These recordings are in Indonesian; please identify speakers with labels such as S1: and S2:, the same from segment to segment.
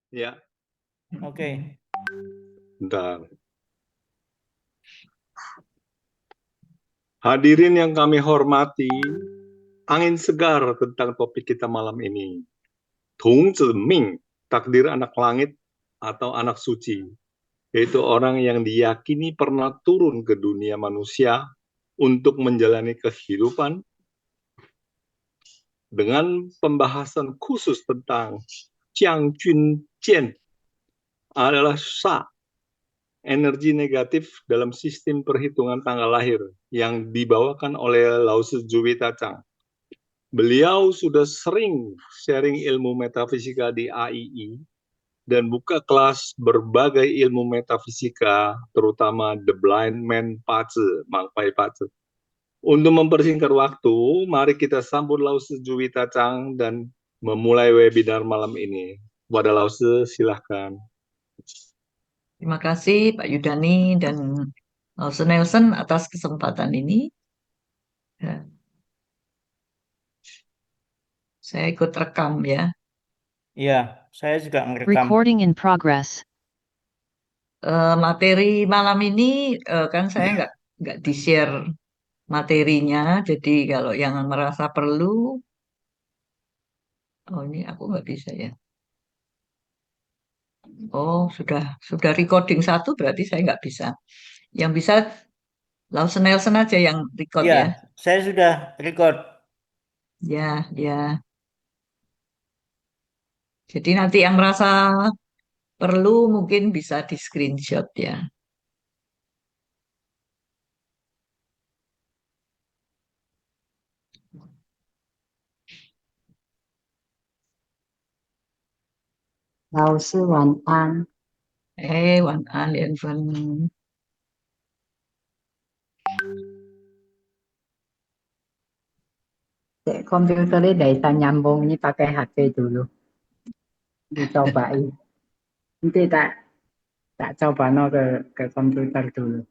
S1: Ya,
S2: Oke.
S1: bentar. Hadirin yang kami hormati, angin segar tentang topik kita malam ini. Tung Ming, takdir anak langit atau anak suci, yaitu orang yang diyakini pernah turun ke dunia manusia untuk menjalani kehidupan dengan pembahasan khusus tentang Jiang Jun Jian adalah Sha, energi negatif dalam sistem perhitungan tanggal lahir yang dibawakan oleh Lao Tzu Juwita Chang. Beliau sudah sering sharing ilmu metafisika di AII dan buka kelas berbagai ilmu metafisika, terutama The Blind Man Pazi, Mangpai Pazi. Untuk mempersingkat waktu, mari kita sambut Lao Tzu Juwita Chang dan memulai webinar malam ini. Kepada Lao Tzu, silahkan.
S3: Terima kasih Pak Yudani dan Nelson atas kesempatan ini. Ya, saya ikut rekam ya.
S2: Iya, saya juga ngerekam.
S4: Recording in progress.
S3: Materi malam ini kan saya nggak di-share materinya, jadi kalau yang merasa perlu, oh ini aku nggak bisa ya. Oh sudah recording satu berarti saya nggak bisa. Yang bisa Lawson Nelson aja yang record
S2: Iya,
S3: ya.
S2: saya sudah record.
S3: Ya, ya. Jadi nanti yang merasa perlu mungkin bisa di screenshot ya.
S5: Lao sư晚安。
S3: 晚安，连芬。
S5: Komputernya bisa nyambung ini pakai HP dulu. Dicobain. Nanti tak coba no ke komputer dulu.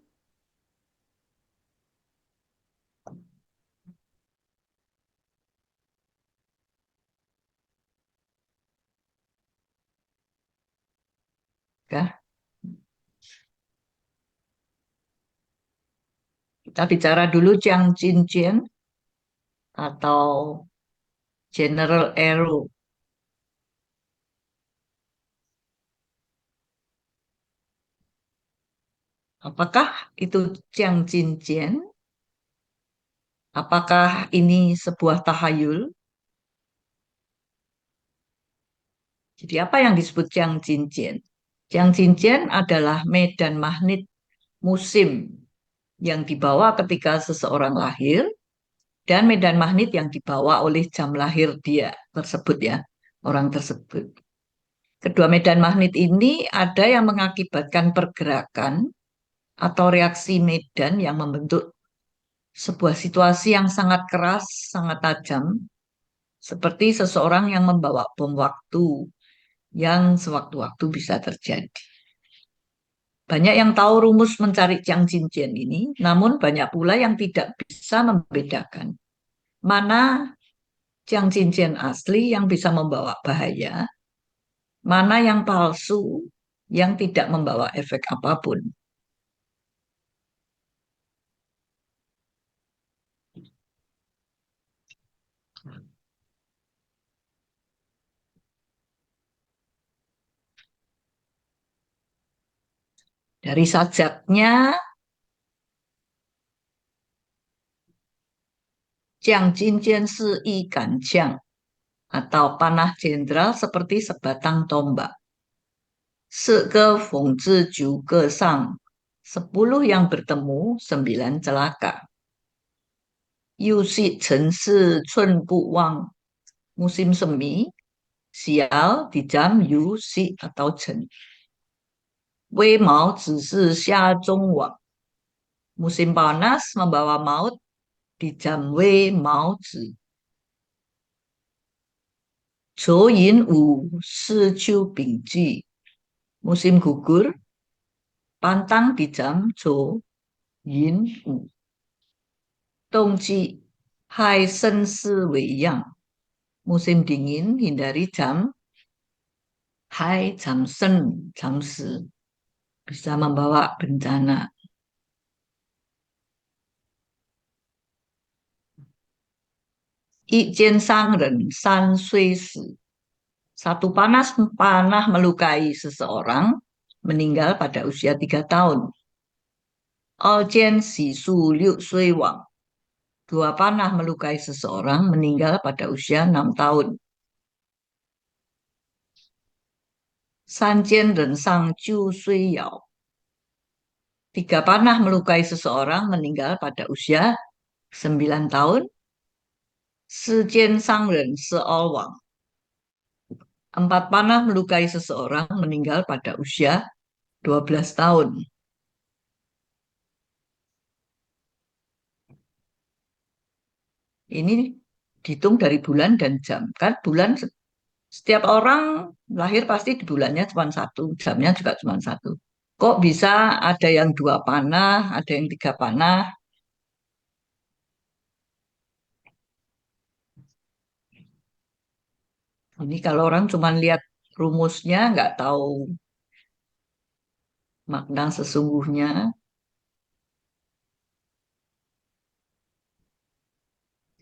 S3: Ya. Kita bicara dulu Jiang Jinjian atau General Aero. Apakah itu Jiang Jinjian? Apakah ini sebuah tahayul? Jadi apa yang disebut Jiang Jinjian? Jiang Jinjian adalah medan magnet musim yang dibawa ketika seseorang lahir dan medan magnet yang dibawa oleh jam lahir dia tersebut ya, orang tersebut. Kedua medan magnet ini ada yang mengakibatkan pergerakan atau reaksi medan yang membentuk sebuah situasi yang sangat keras, sangat tajam, seperti seseorang yang membawa bom waktu yang sewaktu-waktu bisa terjadi. Banyak yang tahu rumus mencari Jiang Jinjian ini, namun banyak pula yang tidak bisa membedakan mana Jiang Jinjian asli yang bisa membawa bahaya, mana yang palsu yang tidak membawa efek apapun. Dari sajatnya, Jiang Jinjian si yi gan jiang atau panah jenderal seperti sebatang tombak. Seke feng zhi ju ge sang, 10 yang bertemu, 9 celaka. Yu si chen si cun bu wang, musim semi, sial di jam yu si atau chen. Wei mao zi si xia zhong wang, musim panas membawa maut di jam wei mao zi. Zhou yin wu si qiu bing ji, musim gugur, pantang di jam Zhou yin wu. Dongji hai sen si wei yang, musim dingin hindari jam hai, jam sen, jam si, bisa membawa bencana. Ijen sangren san sui si. Satu panah melukai seseorang meninggal pada usia 3 tahun. Aljen si su liu sui wang. Dua panah melukai seseorang meninggal pada usia 6 tahun. Sanjian ren sang ju sui yao. 3 panah melukai seseorang meninggal pada usia 9 tahun. Sijian sang ren se wang. 4 panah melukai seseorang meninggal pada usia 12 tahun. Ini dihitung dari bulan dan jam. Kan bulan setiap orang lahir pasti di bulannya cuma satu, jamnya juga cuma satu. Kok bisa ada yang 2 panah, ada yang 3 panah? Ini kalau orang cuma lihat rumusnya, nggak tahu makna sesungguhnya.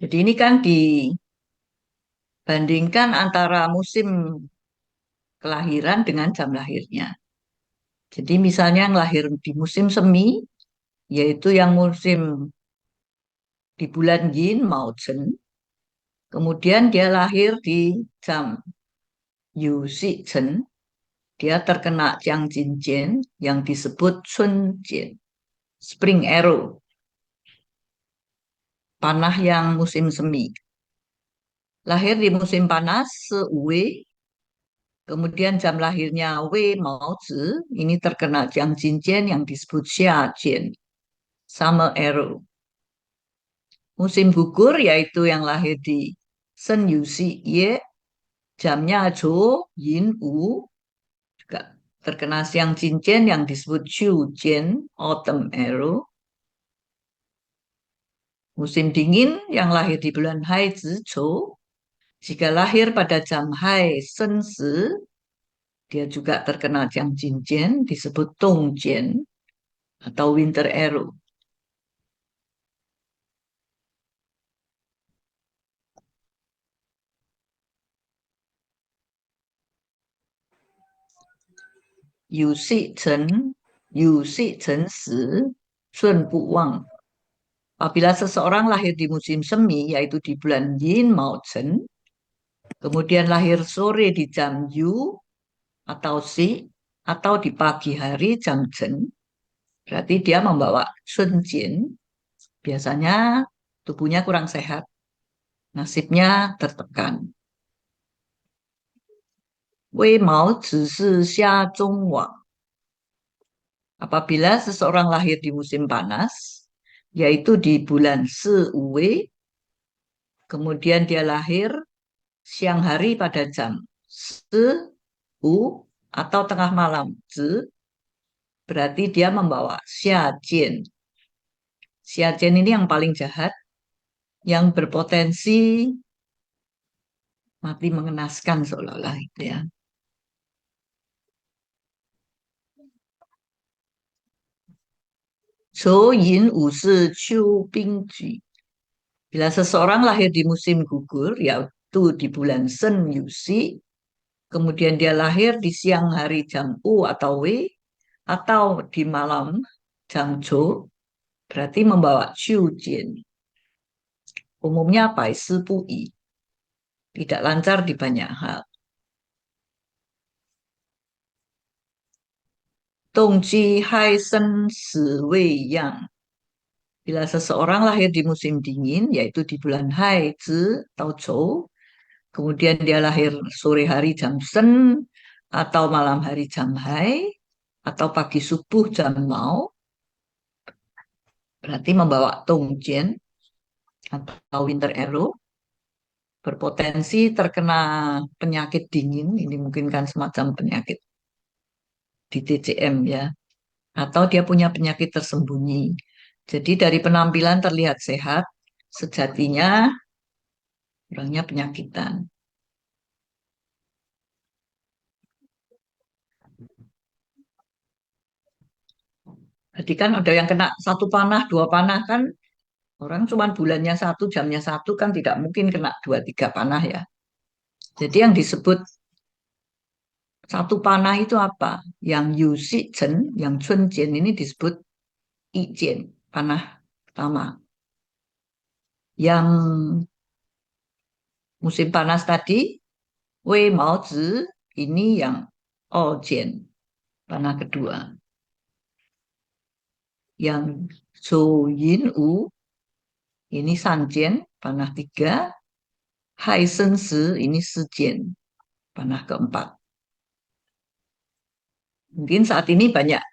S3: Jadi ini kan dibandingkan antara musim kelahiran dengan jam lahirnya. Jadi misalnya yang lahir di musim semi, yaitu yang musim di bulan Yin, Mao Zhen, kemudian dia lahir di jam Yu Si Zhen, dia terkena Jiang Jin Jian yang disebut Sun Jian, Spring Arrow, panah yang musim semi. Lahir di musim panas, Wei, kemudian jam lahirnya Wei Mao Zi, ini terkena Jiang Jin Jian yang disebut Xia Jian, Summer Arrow. Musim gugur yaitu yang lahir di Shen Yu Si Ye, jamnya Zhou Yin Wu, juga terkena Xiang Jin Jian yang disebut Xu Jian, Autumn Arrow. Musim dingin yang lahir di bulan Hai Zi Chou, jika lahir pada jam Hai Shen Si, dia juga terkena Jiang Jin Jian, disebut Dong Jian atau Winter Arrow. Yu Si Chen Si, Sun Bu Wang. Apabila seseorang lahir di musim semi, yaitu di bulan Yin Mao Zhen, kemudian lahir sore di jam Yu atau Si, atau di pagi hari jam Zhen, berarti dia membawa Sun Jian. Biasanya tubuhnya kurang sehat, nasibnya tertekan. Wei Mao Zi Si Xia Zhong Wang. Apabila seseorang lahir di musim panas, yaitu di bulan Si Wei, kemudian dia lahir siang hari pada jam Si U atau tengah malam Zi, berarti dia membawa Xia Jian. Xia Jian ini yang paling jahat, yang berpotensi mati mengenaskan seolah-olah itu ya. Zhou Yin Wu Si Qiu Bing Ji. Bila seseorang lahir di musim gugur, yaitu di bulan Shen Yu Si, kemudian dia lahir di siang hari jam U atau Wei, atau di malam jam Zhou, berarti membawa Qiu Jian. Umumnya Pai Si Bu Yi, tidak lancar di banyak hal. Dongji Hai Shen Si Wei Yang. Bila seseorang lahir di musim dingin, yaitu di bulan Hai Zi atau Zhou, kemudian dia lahir sore hari jam Shen, atau malam hari jam Hai, atau pagi subuh jam Mao, berarti membawa Dongjian atau Winter Arrow, berpotensi terkena penyakit dingin, ini mungkin kan semacam penyakit di TCM ya, atau dia punya penyakit tersembunyi. Jadi dari penampilan terlihat sehat, sejatinya orangnya penyakitan. Jadi kan ada yang kena 1 panah, 2 panah kan orang cuma bulannya 1, jamnya 1 kan tidak mungkin kena 2, 3 panah ya. Jadi yang disebut 1 panah itu apa? Yang Yu Si Chen, yang Chun Jian ini disebut I Jian, panah pertama. Yang musim panas tadi, Wei Mao Zi, ini yang O Jian, panah kedua. Yang Zhou Yin Wu, ini San Jian, panah 3. Hai Shen Si, ini Si Jian, panah keempat. Mungkin saat ini banyak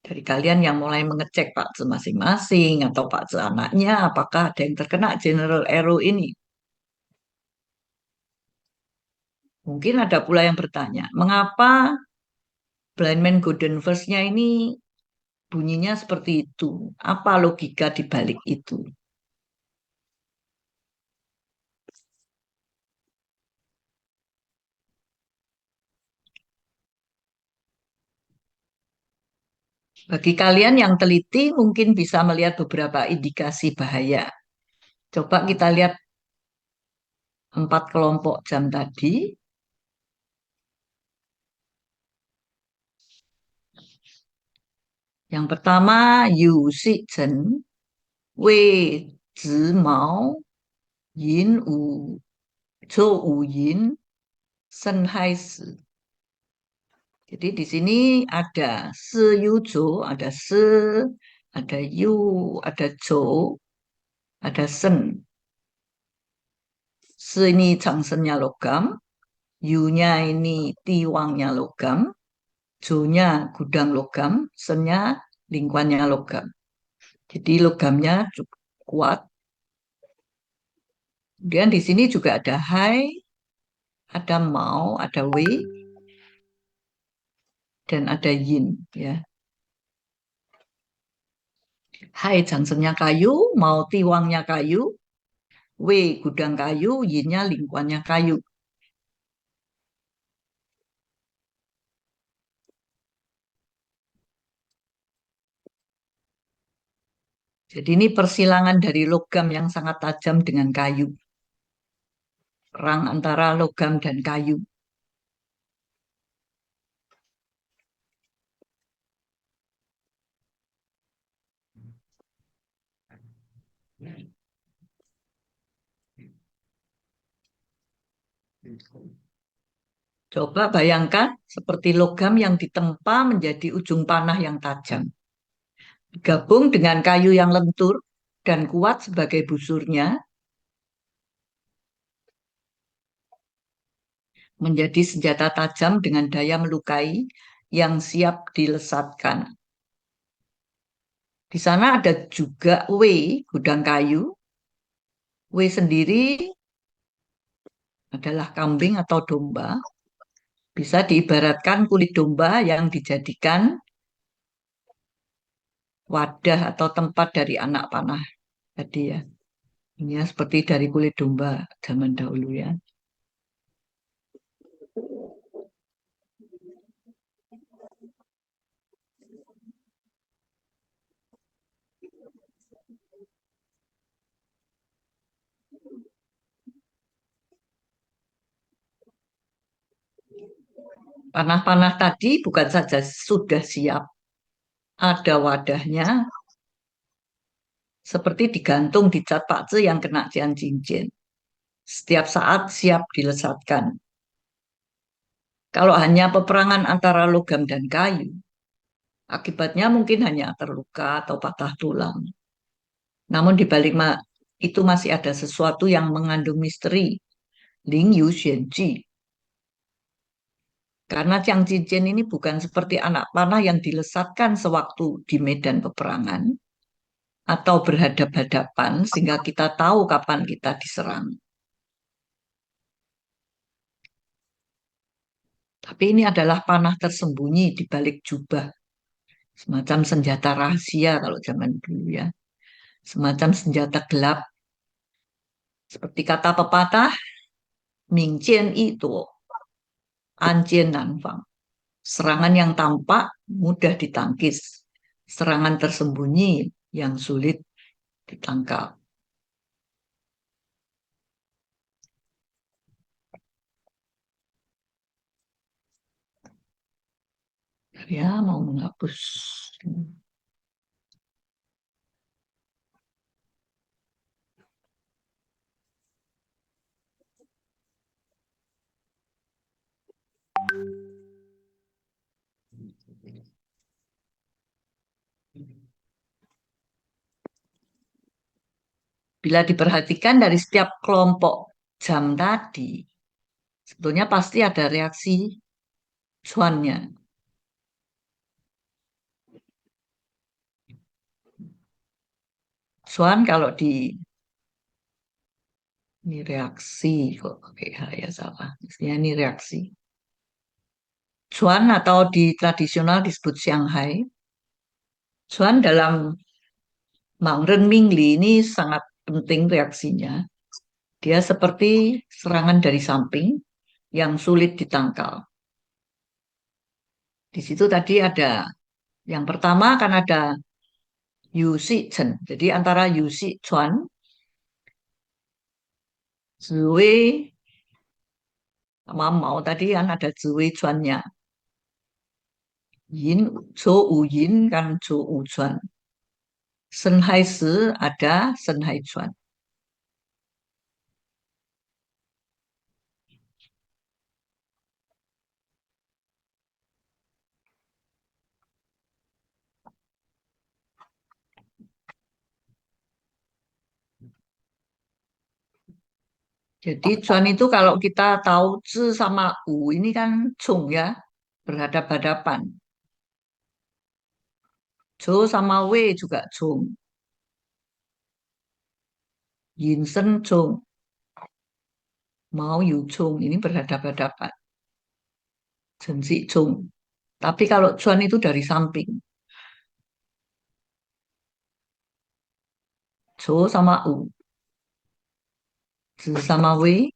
S3: dari kalian yang mulai mengecek Pak Ce masing-masing atau Pak Ce anaknya, apakah ada yang terkena general arrow ini. Mungkin ada pula yang bertanya, mengapa Blind Man Golden Verse-nya ini bunyinya seperti itu? Apa logika di balik itu? Bagi kalian yang teliti mungkin bisa melihat beberapa indikasi bahaya. Coba kita lihat 4 kelompok jam tadi. Yang pertama, Yu Si Chen, Wei Zi Mao, Yin Wu, Zhou Wu Yin, Shen Hai Si. Jadi di sini ada Se Yu Zhou, ada Se, ada Yu, ada Zhou, ada Shen. Se ini Changsennya logam, Yu-nya ini Tiwangnya logam, Zhou-nya gudang logam, Shen-nya lingkuannya logam. Jadi logamnya cukup kuat. Kemudian di sini juga ada Hai, ada Mao, ada Wei, dan ada Yin. Ya. Hai Changsennya kayu, Mao Tiwangnya kayu, Wei gudang kayu, Yin-nya lingkuannya kayu. Jadi ini persilangan dari logam yang sangat tajam dengan kayu. Perang antara logam dan kayu. Coba bayangkan seperti logam yang ditempa menjadi ujung panah yang tajam. Gabung dengan kayu yang lentur dan kuat sebagai busurnya, menjadi senjata tajam dengan daya melukai yang siap dilesatkan. Di sana ada juga Wei, gudang kayu. Wei sendiri adalah kambing atau domba. Bisa diibaratkan kulit domba yang dijadikan wadah atau tempat dari anak panah tadi ya. Ini ya, seperti dari kulit domba zaman dahulu ya. Panah-panah tadi bukan saja sudah siap, ada wadahnya, seperti digantung di cat pakce yang kena jian cincin. Setiap saat siap dilesatkan. Kalau hanya peperangan antara logam dan kayu, akibatnya mungkin hanya terluka atau patah tulang. Namun di balik itu masih ada sesuatu yang mengandung misteri. Ling Yu Xuanji. Karena Jiang Cincin ini bukan seperti anak panah yang dilesatkan sewaktu di medan peperangan atau berhadap-hadapan sehingga kita tahu kapan kita diserang. Tapi ini adalah panah tersembunyi di balik jubah. Semacam senjata rahasia kalau zaman dulu ya. Semacam senjata gelap. Seperti kata pepatah, Ming Jian itu, An Jian Nan Fang. Serangan yang tampak mudah ditangkis. serangan tersembunyi yang sulit ditangkap. Ya, mau menghapus. Bila diperhatikan dari setiap kelompok jam tadi, sebetulnya pasti ada reaksi cuannya. Cuan kalau di ini reaksi kok pakai H ya salah. Mestinya ini reaksi. Cuan atau di tradisional disebut Shanghai. Cuan dalam Mangren Mingli ini sangat penting reaksinya. Dia seperti serangan dari samping yang sulit ditangkal. Di situ tadi ada yang pertama kan ada Yu Si Chen. Jadi antara Yu Si Chuan, Ziwei sama Mao tadi kan ada Ziwei Chuannya. Yin, Zhou Wu Yin kan Zhou Wu Chuan. Shen Hai Si ada Shen Hai Chuan. Jadi Chuan itu kalau kita tahu Zi sama Wu ini kan Chung ya, berhadap-hadapan. Zhou sama Wei juga Chung. Yin Shen Chung. Mao Yu Chung ini berhadap-hadapan. Chen Si Chung. Tapi kalau Chuan itu dari samping. Zhou sama Wu. Zi sama Wei.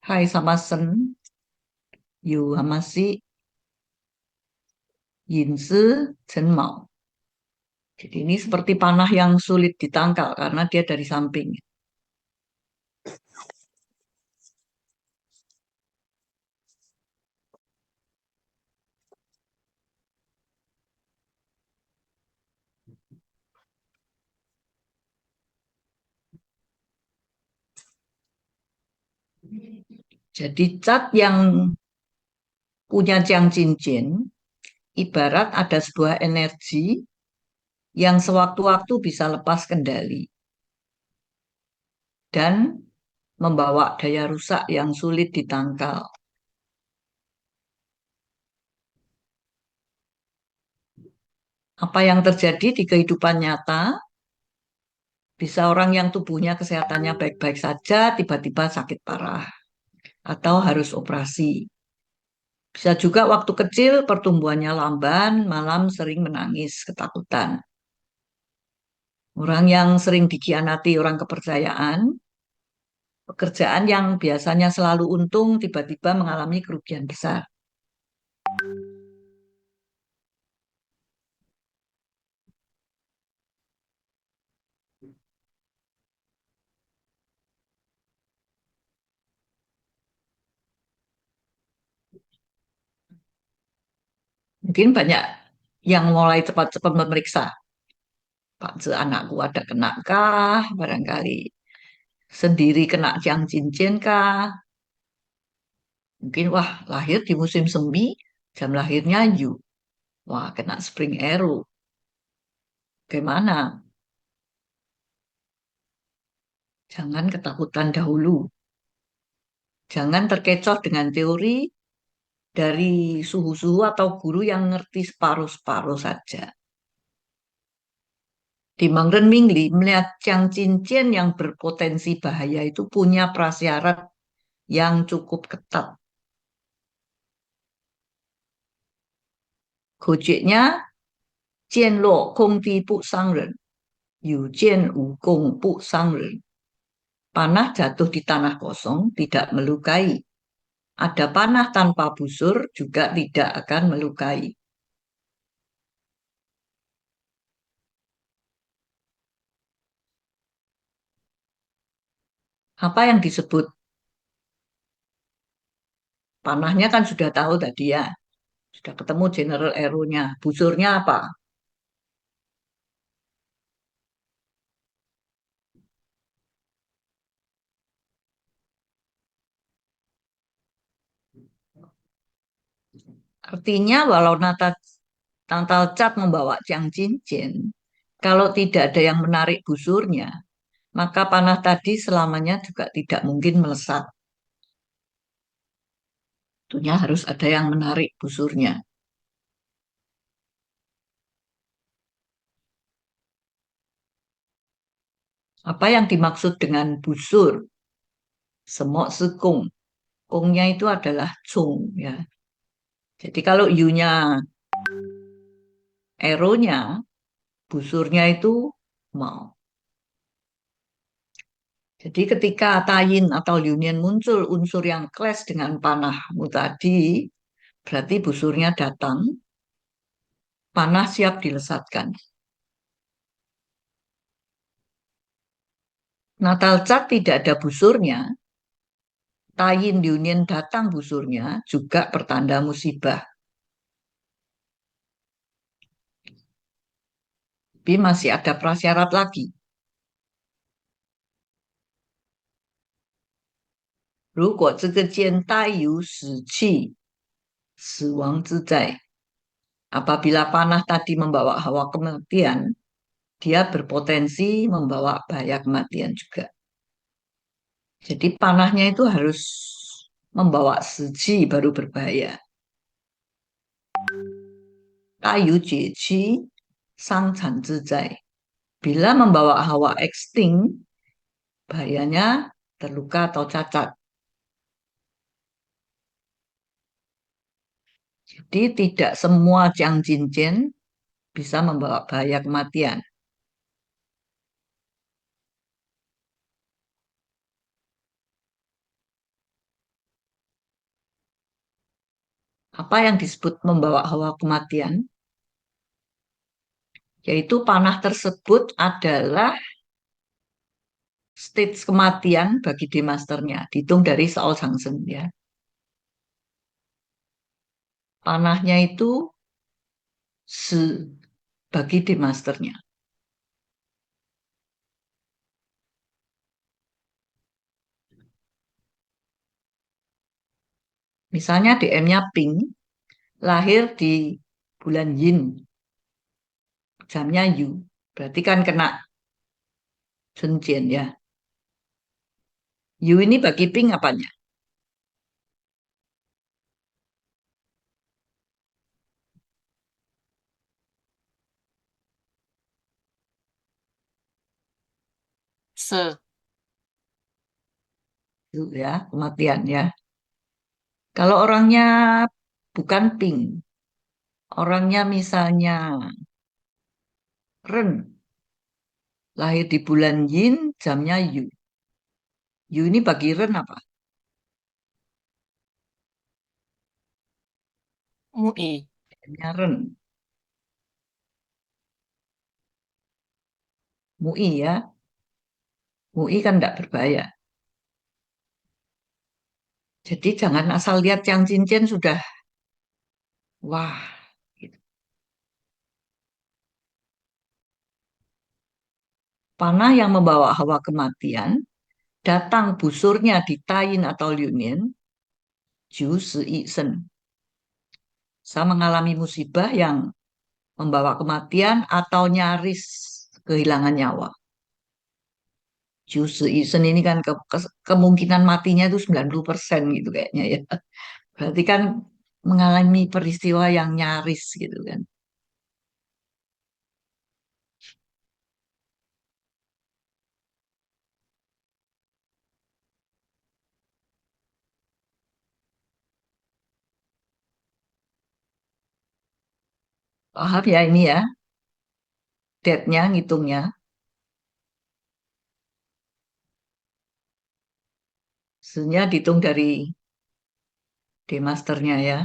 S3: Hai sama Shen. Yu sama Si. Yin Si, Chen Mao. Jadi ini seperti panah yang sulit ditangkal karena dia dari samping. Jadi cat yang punya Jiang Jinjin ibarat ada sebuah energi yang sewaktu-waktu bisa lepas kendali dan membawa daya rusak yang sulit ditangkal. Apa yang terjadi di kehidupan nyata, bisa orang yang tubuhnya kesehatannya baik-baik saja, tiba-tiba sakit parah atau harus operasi. Bisa juga waktu kecil pertumbuhannya lamban, malam sering menangis, ketakutan. Orang yang sering dikhianati orang kepercayaan, pekerjaan yang biasanya selalu untung, tiba-tiba mengalami kerugian besar. Mungkin banyak yang mulai cepat-cepat memeriksa. Pak, anakku ada kena kah? Barangkali sendiri kena Jiang Cincin kah? Mungkin wah lahir di musim semi, jam lahirnya Yu. Wah kena spring arrow. Bagaimana? Jangan ketakutan dahulu. Jangan terkecoh dengan teori dari suhu-suhu atau guru yang ngerti separuh-separuh saja. Di Mangren Mingli, melihat Jiang Cincin yang berpotensi bahaya itu punya prasyarat yang cukup ketat. Gojeknya, Jian lo kong ti bu sang ren, yu jian wu gong bu sang ren. Panah jatuh di tanah kosong tidak melukai. Ada panah tanpa busur juga tidak akan melukai. Apa yang disebut panahnya kan sudah tahu tadi ya. Sudah ketemu general arrow-nya. Busurnya apa? Artinya walau Natal Cat membawa Jiang Cincin, kalau tidak ada yang menarik busurnya, maka panah tadi selamanya juga tidak mungkin melesat. Tentunya harus ada yang menarik busurnya. Apa yang dimaksud dengan busur? Semok sekung. Kungnya itu adalah cung ya. Jadi kalau U-nya arrow-nya, busurnya itu mau. Jadi ketika tayin atau union muncul unsur yang clash dengan panahmu tadi, berarti busurnya datang, panah siap dilesatkan. Natal Cat tidak ada busurnya, tayin union datang busurnya, juga pertanda musibah. Tapi masih ada prasyarat lagi. 如果这个剑带有死气、死亡之灾, apabila panah tadi membawa hawa kematian, dia berpotensi membawa bahaya kematian juga. Jadi panahnya itu harus membawa suci baru berbahaya. Kayu jeci, sang chan zizai. Bila membawa hawa eksting, bahayanya terluka atau cacat. Jadi tidak semua Jiang Cincin bisa membawa bahaya kematian. Apa yang disebut membawa hawa kematian? Yaitu panah tersebut adalah stage kematian bagi demasternya, dihitung dari Saol Jangsen ya. Panahnya itu bagi demasternya. Misalnya DM-nya Pink, lahir di bulan Yin, jamnya Yu, berarti kan kena Junjian ya. Yu ini bagi Pink apanya?
S4: Se.
S3: Yu ya, kematian ya. Kalau orangnya bukan Pink, orangnya misalnya Ren, lahir di bulan Yin, jamnya Yu. Yu ini bagi Ren apa?
S4: MUI.
S3: DM-nya Ren. MUI ya. MUI kan tidak berbahaya. Jadi jangan asal lihat yang cincin sudah, wah. Gitu. Panah yang membawa hawa kematian, datang busurnya di Tayin atau Liunin, Ju Si Sen. Saya mengalami musibah yang membawa kematian atau nyaris kehilangan nyawa. Ju Si Sen ini kan kemungkinan matinya itu 90% gitu kayaknya ya. Berarti kan mengalami peristiwa yang nyaris gitu kan. Paham ya ini ya, date-nya, ngitungnya. Sebenarnya dihitung dari D-masternya ya.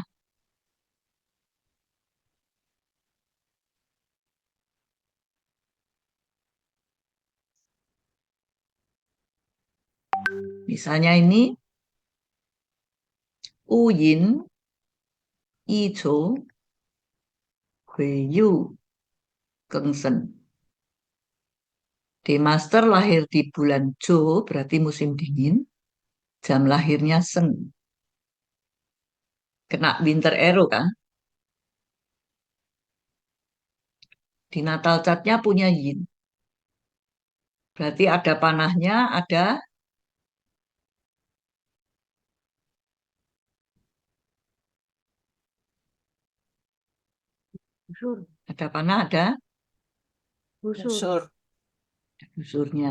S3: Misalnya ini U Yin, I Chou, Hui Yu, Keng Sen. D-Master lahir di bulan Jo, berarti musim dingin. Jam lahirnya Seng. Kena winter arrow kan? Di natal chartnya punya Yin. Berarti ada panahnya, ada ada panah, ada
S4: Unsur.
S3: busurnya.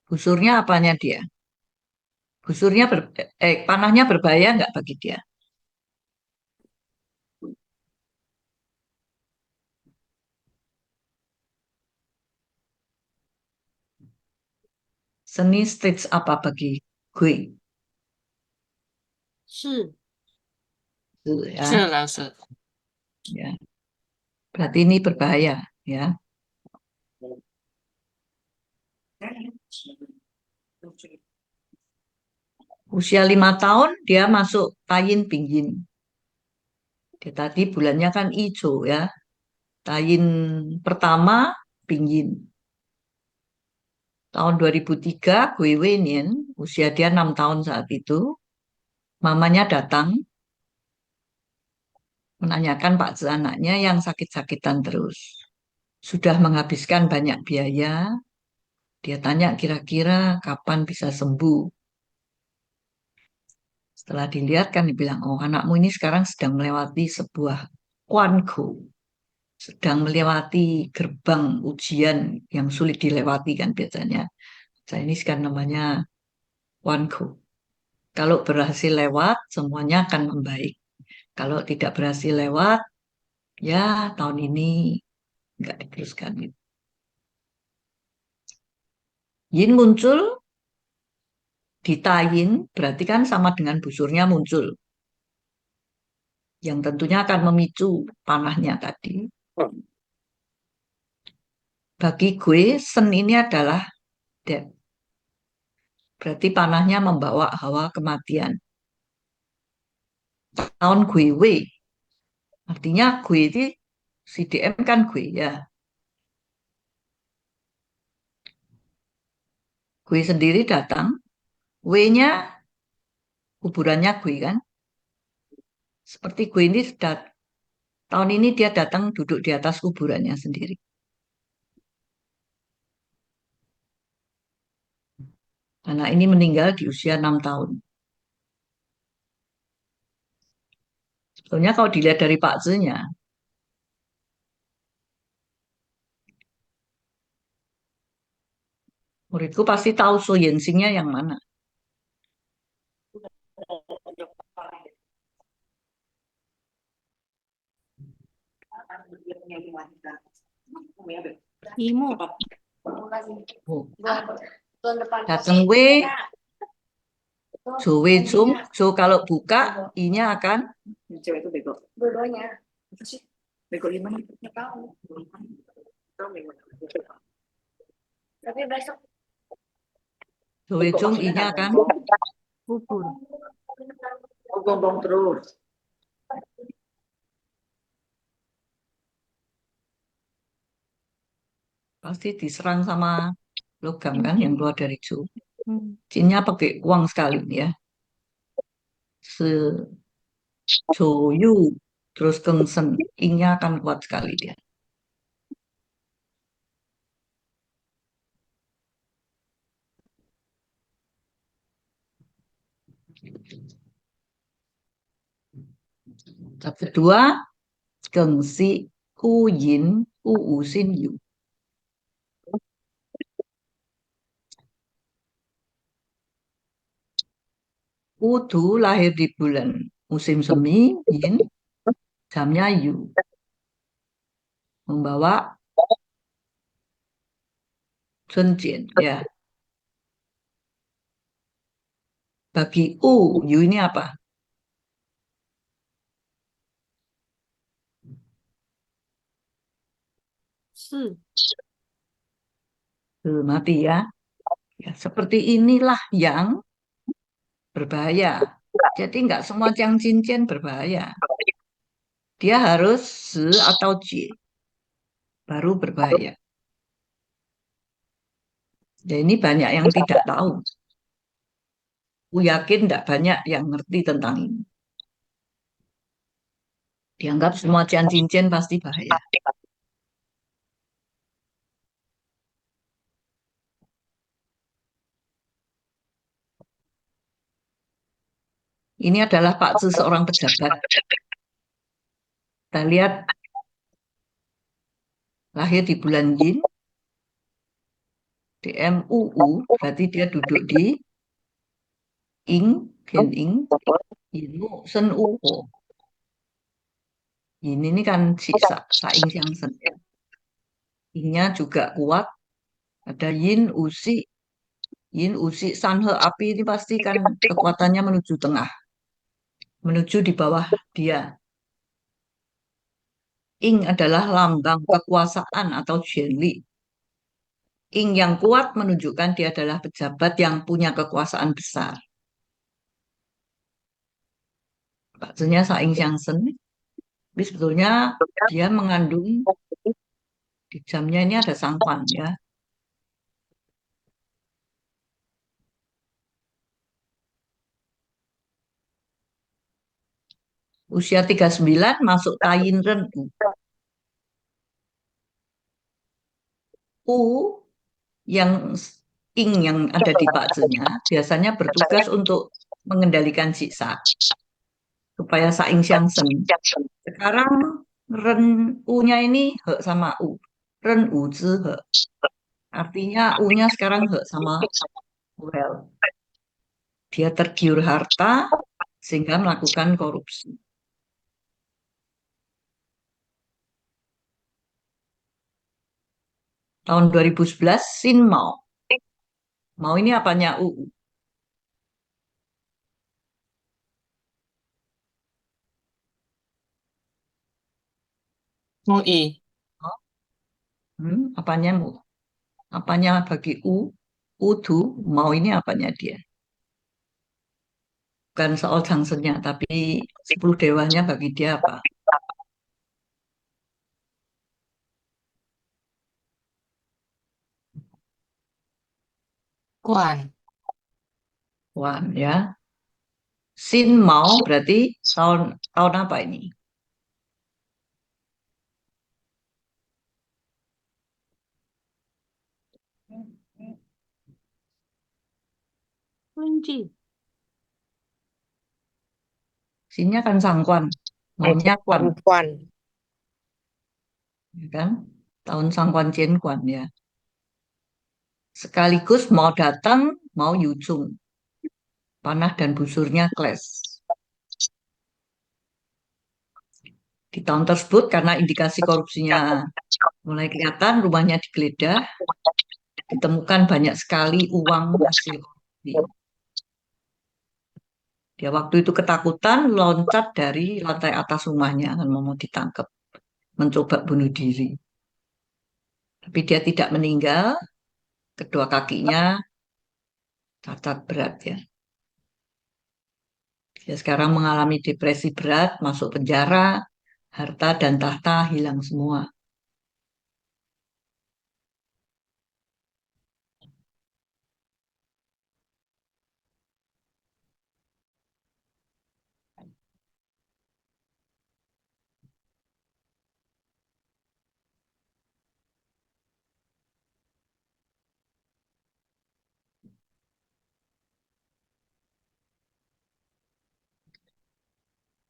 S3: Busurnya apanya dia? Busurnya panahnya berbahaya nggak bagi dia? Seni stage apa bagi gue?
S4: 是
S3: Ya,
S4: 是啦是
S3: ya. Berarti ini berbahaya, ya. Usia 5 tahun dia masuk tayin pingin. Dia tadi bulannya kan hijau ya. Tayin pertama pingin. Tahun 2003 Gui Weinian, usia dia 6 tahun saat itu, mamanya datang menanyakan Pak anaknya yang sakit-sakitan terus. Sudah menghabiskan banyak biaya. Dia tanya kira-kira kapan bisa sembuh. Setelah dilihat kan dibilang, oh anakmu ini sekarang sedang melewati sebuah kuanku. Sedang melewati gerbang ujian yang sulit dilewati kan biasanya. Chinese kan namanya kuanku. Kalau berhasil lewat, semuanya akan membaik. Kalau tidak berhasil lewat, ya tahun ini nggak diteruskan. Yin muncul di tayin, berarti kan sama dengan busurnya muncul. Yang tentunya akan memicu panahnya tadi. Bagi gue, sen ini adalah death. Berarti panahnya membawa hawa kematian. Tahun gue, we. Artinya gue itu si DM kan gue ya. Gue sendiri datang, W-nya kuburannya gue kan. Seperti gue ini tahun ini dia datang duduk di atas kuburannya sendiri. Anak ini meninggal di usia 6 tahun. Sebetulnya kalau dilihat dari Pak Zenya, muridku pasti tahu So Yensingnya yang mana.
S4: Imo.
S3: Oh. Datang W, Jo Wei Jung, Jo kalau buka, I-nya akan
S6: Cewek itu bego. Dua-duanya. Apa sih? Bego gimana? Nggak tahu. Tahu bego. Tapi besok
S3: Jo Wei Jung, I-nya akan
S4: Gugur.
S6: gonggong terus.
S3: pasti diserang sama logam kan yang keluar dari Jo.
S4: Hmm.
S3: Pakai uang sekali ya. Joyu terus Kengsen, I-nya akan kuat sekali dia. Tab kedua, Gengsi Yin Sin Yu. Udu lahir di bulan musim semi, Yin, jamnya Yu. Membawa Chunjin, ya. Bagi Yu ini apa?
S4: 是
S3: Mati ya. Ya, seperti inilah yang berbahaya. Jadi nggak semua Jiang Cincin berbahaya. Dia harus atau ji baru berbahaya. Ya, ini banyak yang tidak tahu. Aku yakin tidak banyak yang ngerti tentang ini. Dianggap semua Jiang Cincin pasti bahaya. Ini adalah Pak Tzu, seorang pejabat. Kita lihat lahir di bulan Yin, DMUU, berarti dia duduk di Ing, Gen Ing, Yinmu, Sen Uko. Ini kan si Saing Siang Sen. Ingnya juga kuat. Ada Yin, Usi. Yin, Usi, Sanhe, api ini pasti kan kekuatannya menuju tengah. Menuju di bawah dia. Ing adalah lambang kekuasaan atau Zhenli. Ing yang kuat menunjukkan dia adalah pejabat yang punya kekuasaan besar. Maksudnya Saing Siang Sen. Tapi sebetulnya dia mengandung di jamnya ini ada sangpan ya. Usia 39 masuk Tayin Ren U. U yang Ing yang ada di Pakzenya biasanya bertugas untuk mengendalikan siksa supaya Saing Siang Sen. Sekarang Ren U-nya ini He sama U. Ren U Zi He. Artinya U-nya sekarang He sama Well. Dia tergiur harta sehingga melakukan korupsi. Tahun 2011 Sin Mao. Mao ini apanya UU?
S7: MUI.
S3: Apanya Mu? Apanya bagi U? Udu, Mao ini apanya dia? Bukan soal Changsennya, tapi 10 dewanya bagi dia apa?
S7: Kuan.
S3: Wan ya. Sin Mao berarti tahun apa ini?
S4: Kunci.
S3: Sinnya kan Sangkuan. Maunya Kuan,
S7: Kuan.
S3: ya kan? Tahun Sangkuan Cien Kuan ya. Sekaligus mau datang, mau Yucung. Panah dan busurnya clash. Di tahun tersebut karena indikasi korupsinya mulai kelihatan, rumahnya digeledah, ditemukan banyak sekali uang hasil korupsi. Dia waktu itu ketakutan, loncat dari lantai atas rumahnya dan mau ditangkap, mencoba bunuh diri. Tapi dia tidak meninggal, kedua kakinya cacat berat ya. Dia sekarang mengalami depresi berat, masuk penjara, harta dan tahta hilang semua.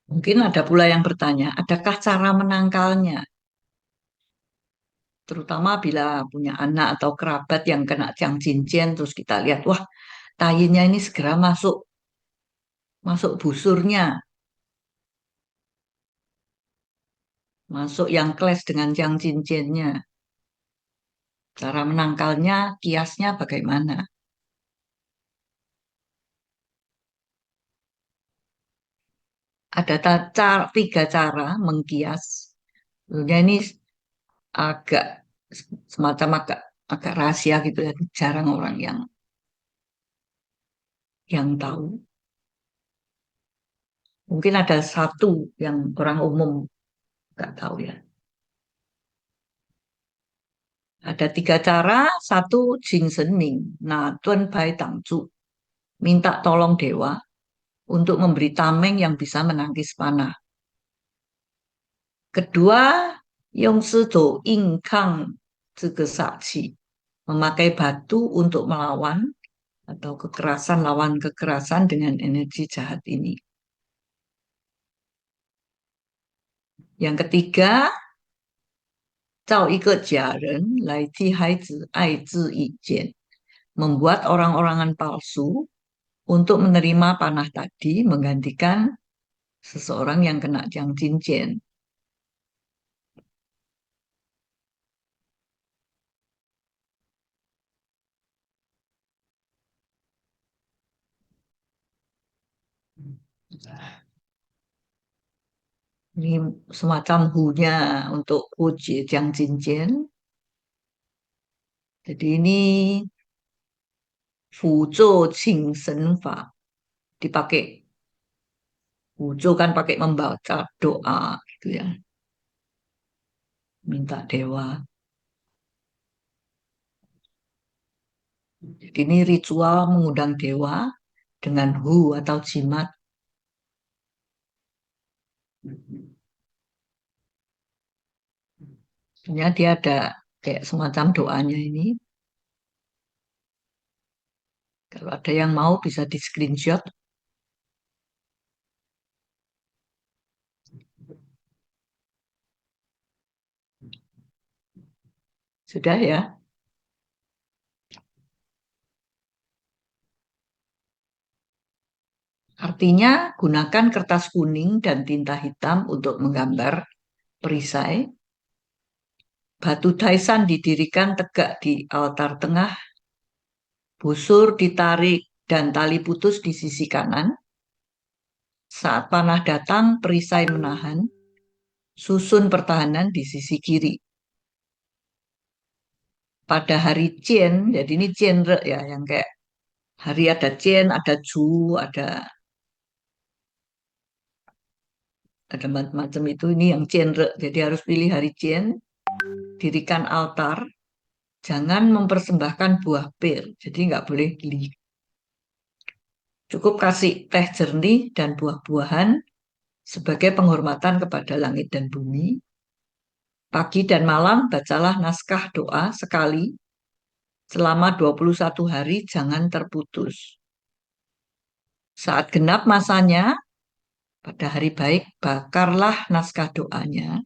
S3: Mungkin ada pula yang bertanya, adakah cara menangkalnya? Terutama bila punya anak atau kerabat yang kena Jiang Cincin, terus kita lihat, wah, tayinnya ini segera masuk busurnya, masuk yang clash dengan Jiang Cincinnya. Cara menangkalnya, kiasnya bagaimana? Ada tiga cara mengkias. Sebenarnya ini agak semacam agak rahasia gitu ya, jarang orang yang tahu. Mungkin ada satu yang orang umum nggak tahu ya. Ada 3 cara. Satu, Jing Shen Ming. Nah, Tuan Bai Tang Zu. Minta tolong dewa untuk memberi tameng yang bisa menangkis panah. Kedua, Yong Si Do Ing Kang Zege Saksi. Memakai batu untuk melawan atau kekerasan, lawan kekerasan dengan energi jahat ini. Yang ketiga, Zhao Ike Jiaren Lai Ti Hai Zi Ai Zi Yi Jian. Membuat orang-orangan palsu untuk menerima panah tadi menggantikan seseorang yang kena Jiang Jinjian. Ini semacam hunya untuk uji Jiang Jinjian. Jadi ini Fuzhou Qing Shen Fa. Dipakai. Fuzhou kan pakai membaca doa gitu ya. Minta dewa. Jadi ini ritual mengundang dewa dengan hu atau jimat. Sebenarnya dia ada kayak semacam doanya ini. Kalau ada yang mau bisa di screenshot. Sudah ya. Artinya gunakan kertas kuning dan tinta hitam untuk menggambar perisai. Batu Daisan didirikan tegak di altar tengah. Busur ditarik dan tali putus di sisi kanan. Saat panah datang, perisai menahan. Susun pertahanan di sisi kiri. Pada hari Cien, jadi ini genre ya, yang kayak hari ada Cien, ada Ju, ada macam-macam itu. Ini yang genre, jadi harus pilih hari Cien. Dirikan altar, jangan mempersembahkan buah pir, jadi nggak boleh beli. Cukup kasih teh jernih dan buah-buahan sebagai penghormatan kepada langit dan bumi. Pagi dan malam bacalah naskah doa sekali selama 21 hari, jangan terputus. Saat genap masanya, pada hari baik, bakarlah naskah doanya.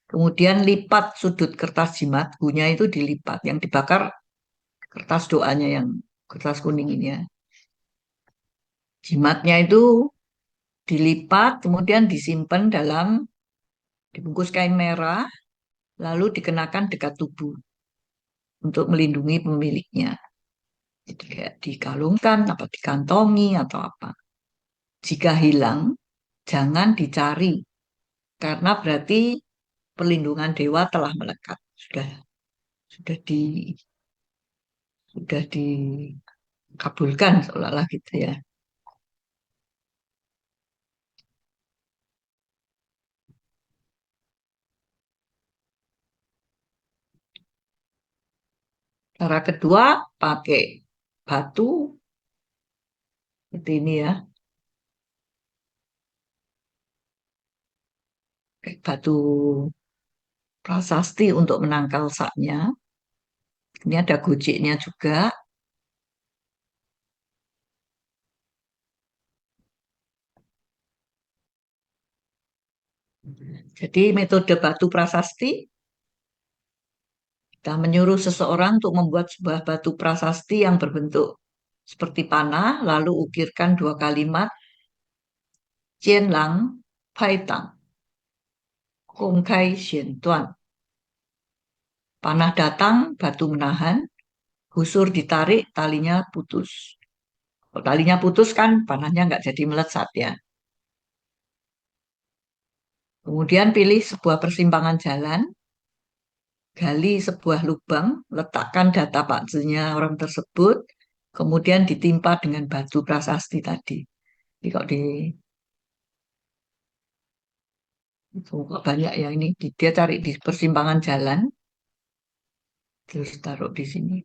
S3: Kemudian lipat sudut kertas jimat, hunya itu dilipat. Yang dibakar kertas doanya yang kertas kuning ini ya. Jimatnya itu dilipat, kemudian disimpan dibungkus kain merah, lalu dikenakan dekat tubuh untuk melindungi pemiliknya. Jadi kayak dikalungkan, apa dikantongi, atau apa. Jika hilang, jangan dicari, karena berarti perlindungan dewa telah melekat. Sudah dikabulkan seolah-olah gitu ya. Cara kedua, pakai batu. Seperti ini ya. Pakai batu prasasti untuk menangkal saknya. Ini ada gojeknya juga. Jadi metode batu prasasti, kita menyuruh seseorang untuk membuat sebuah batu prasasti yang berbentuk seperti panah, lalu ukirkan 2 kalimat, Jian Lang, Pai Tang, Gong Kai Xian Tuan. Panah datang, batu menahan, busur ditarik, talinya putus. Kalau talinya putus kan panahnya nggak jadi melesat ya. Kemudian pilih sebuah persimpangan jalan. gali sebuah lubang, letakkan data Pak Zenya orang tersebut, kemudian ditimpa dengan batu prasasti tadi. Jadi kok di kok banyak ya ini, dia cari di persimpangan jalan, terus taruh di sini.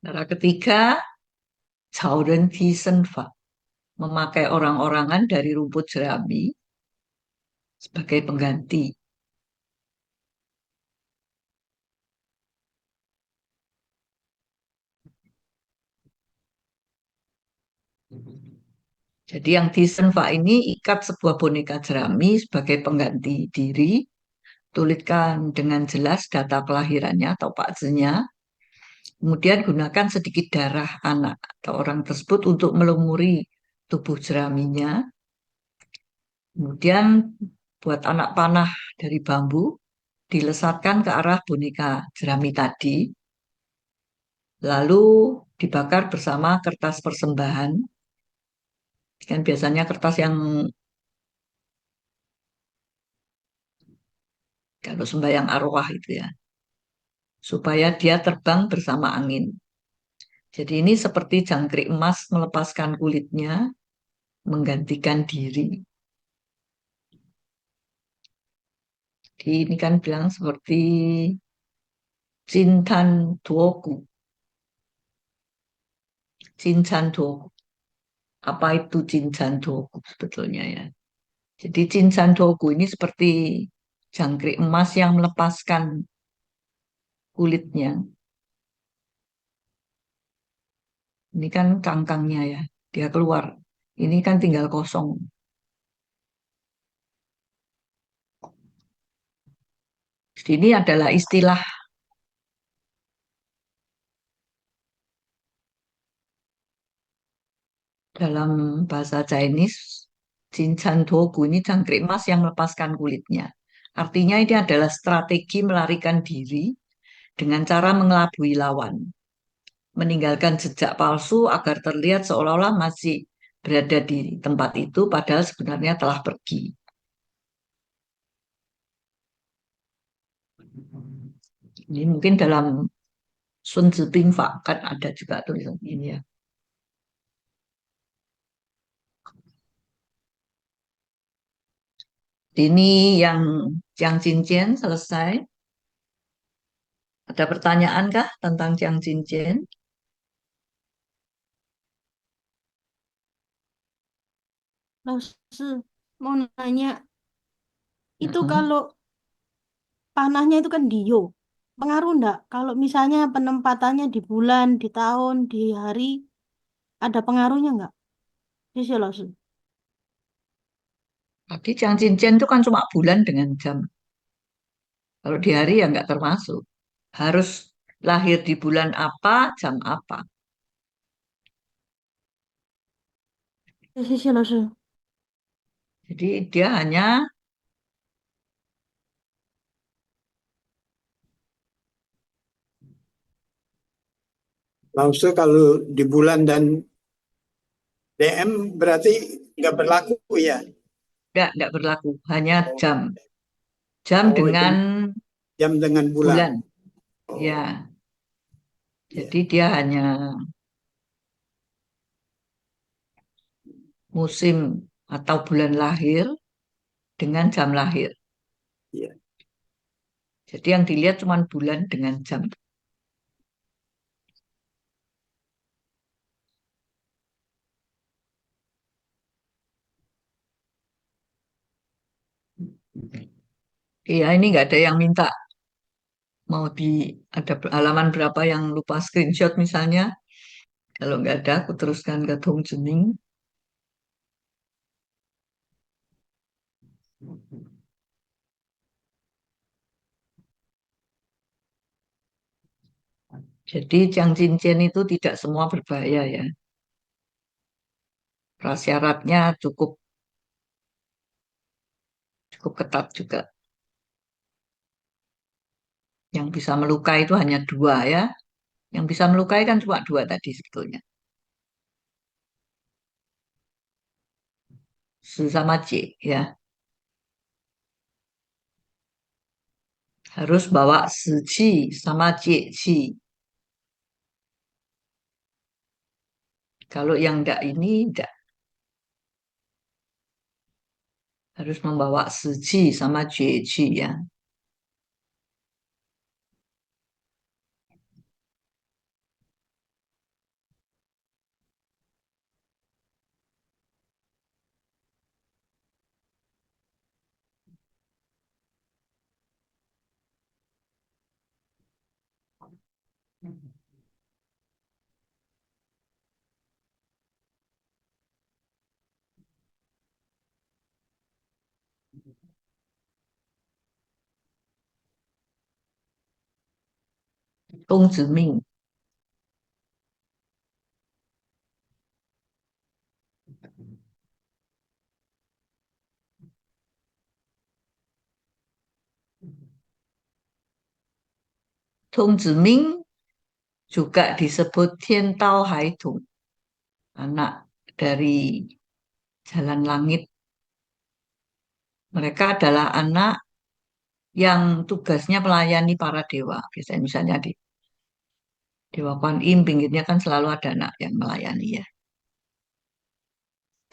S3: Cara ketiga, Caoren Tisenfa, memakai orang-orangan dari rumput jerami sebagai pengganti. Jadi yang Tisenfa ini ikat sebuah boneka jerami sebagai pengganti diri, tuliskan dengan jelas data kelahirannya atau Pak Zenya, kemudian gunakan sedikit darah anak atau orang tersebut untuk melumuri tubuh jeraminya. Kemudian buat anak panah dari bambu, dilesatkan ke arah boneka jerami tadi, lalu dibakar bersama kertas persembahan. Kan biasanya kertas yang kalau sembahyang arwah itu ya, supaya dia terbang bersama angin. Jadi ini seperti jangkrik emas melepaskan kulitnya, menggantikan diri. Jadi ini kan bilang seperti Cintan Duogu. Cincan Duogu. Apa itu Cincan Duogu sebetulnya ya? Jadi Cincan Duogu ini seperti jangkrik emas yang melepaskan kulitnya. Ini kan cangkangnya ya, dia keluar. Ini kan tinggal kosong. Jadi ini adalah istilah dalam bahasa Chinese. Cinchan Dogu ini jangkrik emas yang melepaskan kulitnya. Artinya ini adalah strategi melarikan diri dengan cara mengelabui lawan. Meninggalkan jejak palsu agar terlihat seolah-olah masih berada di tempat itu padahal sebenarnya telah pergi. Ini mungkin dalam Sun Tzu Bing Fa kan ada juga tulisan ini ya. Ini yang cincin selesai. Ada pertanyaan kah tentang Jiang Cincin?
S4: Laus, mau nanya, itu
S3: Mm-mm.
S4: kalau panahnya itu kan dio, pengaruh enggak? Kalau misalnya penempatannya di bulan, di tahun, di hari, ada pengaruhnya enggak? Iya, Laus.
S3: Tadi Jiang Cincin itu kan cuma bulan dengan jam. Kalau di hari ya nggak termasuk. Harus lahir di bulan apa, jam apa.
S4: Iya, Laus.
S3: Jadi dia hanya
S7: Maksudnya kalau di bulan dan DM berarti nggak berlaku ya?
S3: nggak berlaku, hanya jam. Jam
S7: Oh, itu
S3: dengan
S7: jam dengan bulan.
S3: bulan.
S7: Oh,
S3: Ya,
S7: iya.
S3: jadi dia hanya musim atau bulan lahir dengan jam lahir.
S7: Iya.
S3: Jadi yang dilihat cuma bulan dengan jam. Iya, ini nggak ada yang minta mau ada halaman berapa yang lupa screenshot misalnya. Kalau nggak ada, aku teruskan ke Dong Juning. Jadi Jiang Cincin itu tidak semua berbahaya ya. Prasyaratnya cukup cukup ketat juga. Yang bisa melukai itu hanya dua ya. Yang bisa melukai kan cuma dua tadi sebetulnya. Si sama C ya. Harus bawa si ci sama C ci. Kalau yang enggak ini enggak. Harus membawa si ci sama C ci ya. Tông Tử Minh. Tông Tử Minh juga disebut Tian Tao Hai Tung, anak dari Jalan Langit. Mereka adalah anak yang tugasnya melayani para dewa. Biasanya misalnya di Dewa Kuan Im, pinggirnya kan selalu ada anak yang melayani ya.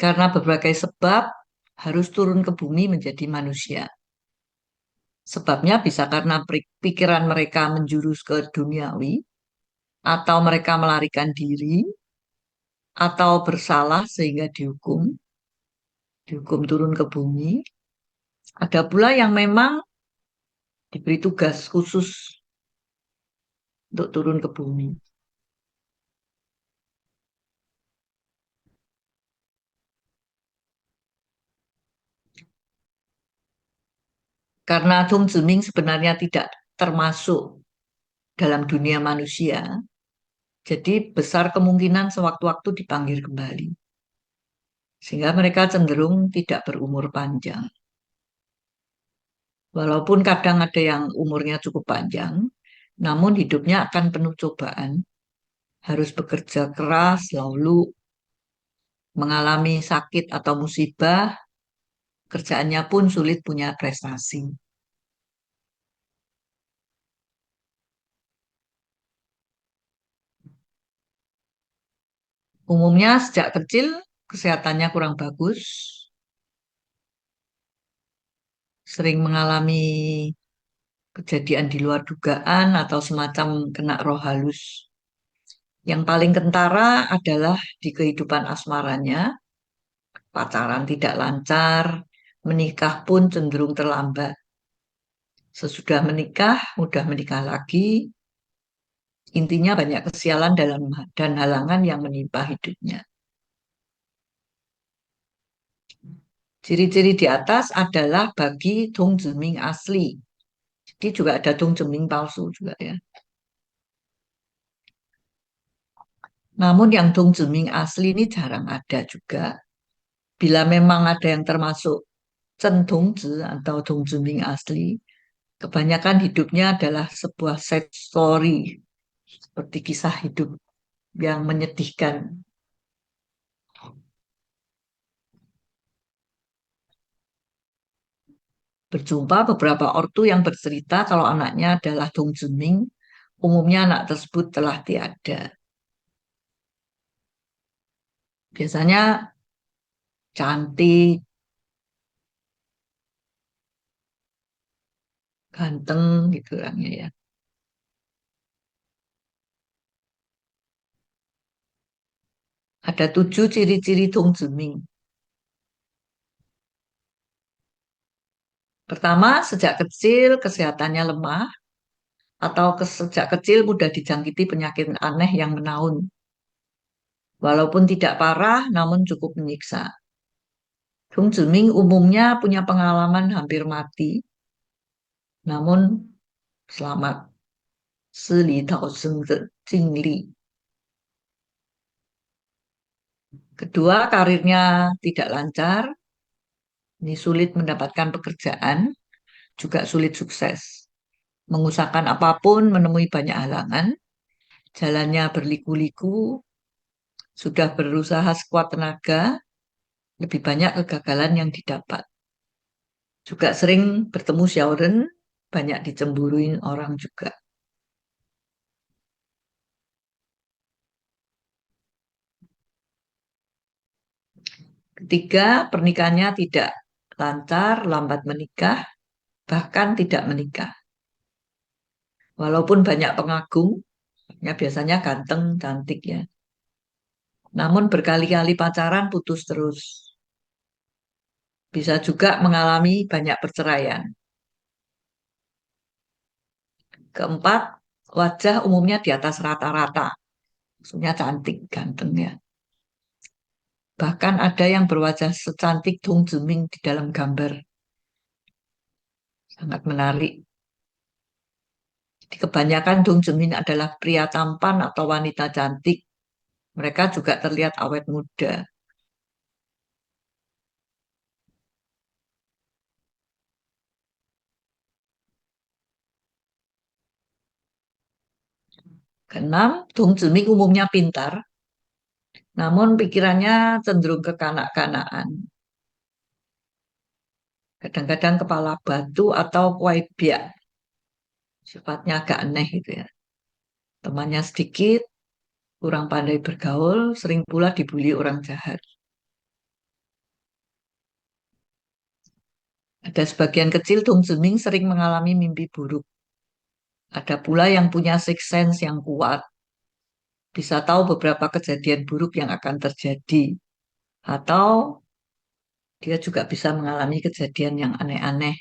S3: Karena berbagai sebab harus turun ke bumi menjadi manusia. Sebabnya bisa karena pikiran mereka menjurus ke duniawi, atau mereka melarikan diri, atau bersalah sehingga dihukum turun ke bumi. Ada pula yang memang diberi tugas khusus untuk turun ke bumi. Karena Tung Ziming sebenarnya tidak termasuk dalam dunia manusia, jadi besar kemungkinan sewaktu-waktu dipanggil kembali. Sehingga mereka cenderung tidak berumur panjang. Walaupun kadang ada yang umurnya cukup panjang, namun hidupnya akan penuh cobaan. Harus bekerja keras, lalu mengalami sakit atau musibah, kerjaannya pun sulit punya prestasi. Umumnya sejak kecil kesehatannya kurang bagus, sering mengalami kejadian di luar dugaan atau semacam kena roh halus. Yang paling kentara adalah di kehidupan asmaranya, pacaran tidak lancar, menikah pun cenderung terlambat. Sesudah menikah, mudah menikah lagi, intinya banyak kesialan dan halangan yang menimpa hidupnya. Ciri-ciri di atas adalah bagi Dong Ziming asli. Jadi juga ada Dong Ziming palsu juga ya. Namun yang Dong Ziming asli ini jarang ada juga. Bila memang ada yang termasuk Chen Dongzi atau Dong Ziming asli, kebanyakan hidupnya adalah sebuah sad story, seperti kisah hidup yang menyedihkan. Berjumpa beberapa ortu yang bercerita kalau anaknya adalah Dong Ziming, umumnya anak tersebut telah tiada. Biasanya cantik, ganteng gitu orangnya ya. Ada 7 ciri-ciri Dong Ziming. Pertama, sejak kecil kesehatannya lemah, atau sejak kecil mudah dijangkiti penyakit aneh yang menaun. Walaupun tidak parah, namun cukup menyiksa. Dong Ziming umumnya punya pengalaman hampir mati, namun selamat. Sili Tao Seng Jingli. Kedua, karirnya tidak lancar, Ini sulit mendapatkan pekerjaan, juga sulit sukses. Mengusahakan apapun menemui banyak halangan, jalannya berliku-liku, sudah berusaha sekuat tenaga, lebih banyak kegagalan yang didapat. Juga sering bertemu syauren, banyak dicemburuin orang juga. Ketiga, pernikahannya tidak lancar, lambat menikah, bahkan tidak menikah. Walaupun banyak pengagum, ya biasanya ganteng, cantik ya. Namun berkali-kali pacaran putus terus. Bisa juga mengalami banyak perceraian. Keempat, wajah umumnya di atas rata-rata. Maksudnya cantik, ganteng ya. Bahkan ada yang berwajah secantik Dong Juming di dalam gambar. Sangat menarik. Jadi kebanyakan Dong Juming adalah pria tampan atau wanita cantik. Mereka juga terlihat awet muda. Keenam, Dong Juming umumnya pintar, namun pikirannya cenderung kekanak-kanakan. Kadang-kadang kepala batu atau kuai biak. Sifatnya agak aneh gitu ya. Temannya sedikit, kurang pandai bergaul, sering pula dibully orang jahat. Ada sebagian kecil Dong Juming sering mengalami mimpi buruk. Ada pula yang punya sixth sense yang kuat. Bisa tahu beberapa kejadian buruk yang akan terjadi. Atau dia juga bisa mengalami kejadian yang aneh-aneh.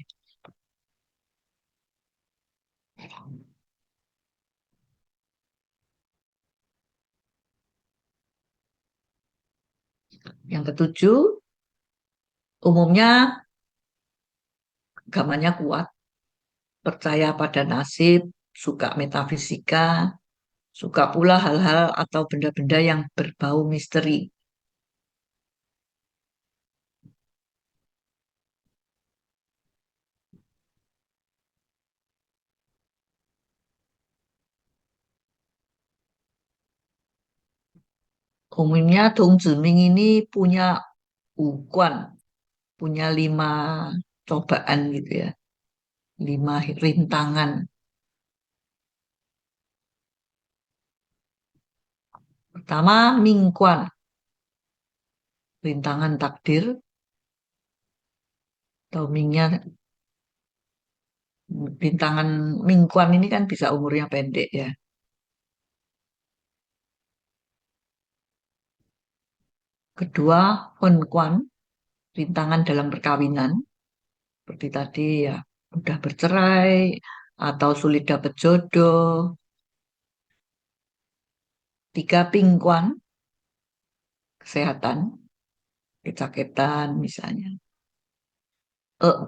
S3: Yang ketujuh, umumnya agamanya kuat, percaya pada nasib, suka metafisika, suka pula hal-hal atau benda-benda yang berbau misteri. Umumnya Dong Juming ini punya ukuan, punya 5 cobaan gitu ya, 5 rintangan. Pertama, Mingguan, rintangan takdir, atau Mingnya, rintangan Mingguan ini kan bisa umurnya pendek ya. Kedua, Wenkuan, rintangan dalam perkawinan, seperti tadi ya, mudah bercerai atau sulit dapat jodoh. 3, Pingkuan, kesehatan, kesakitan misalnya.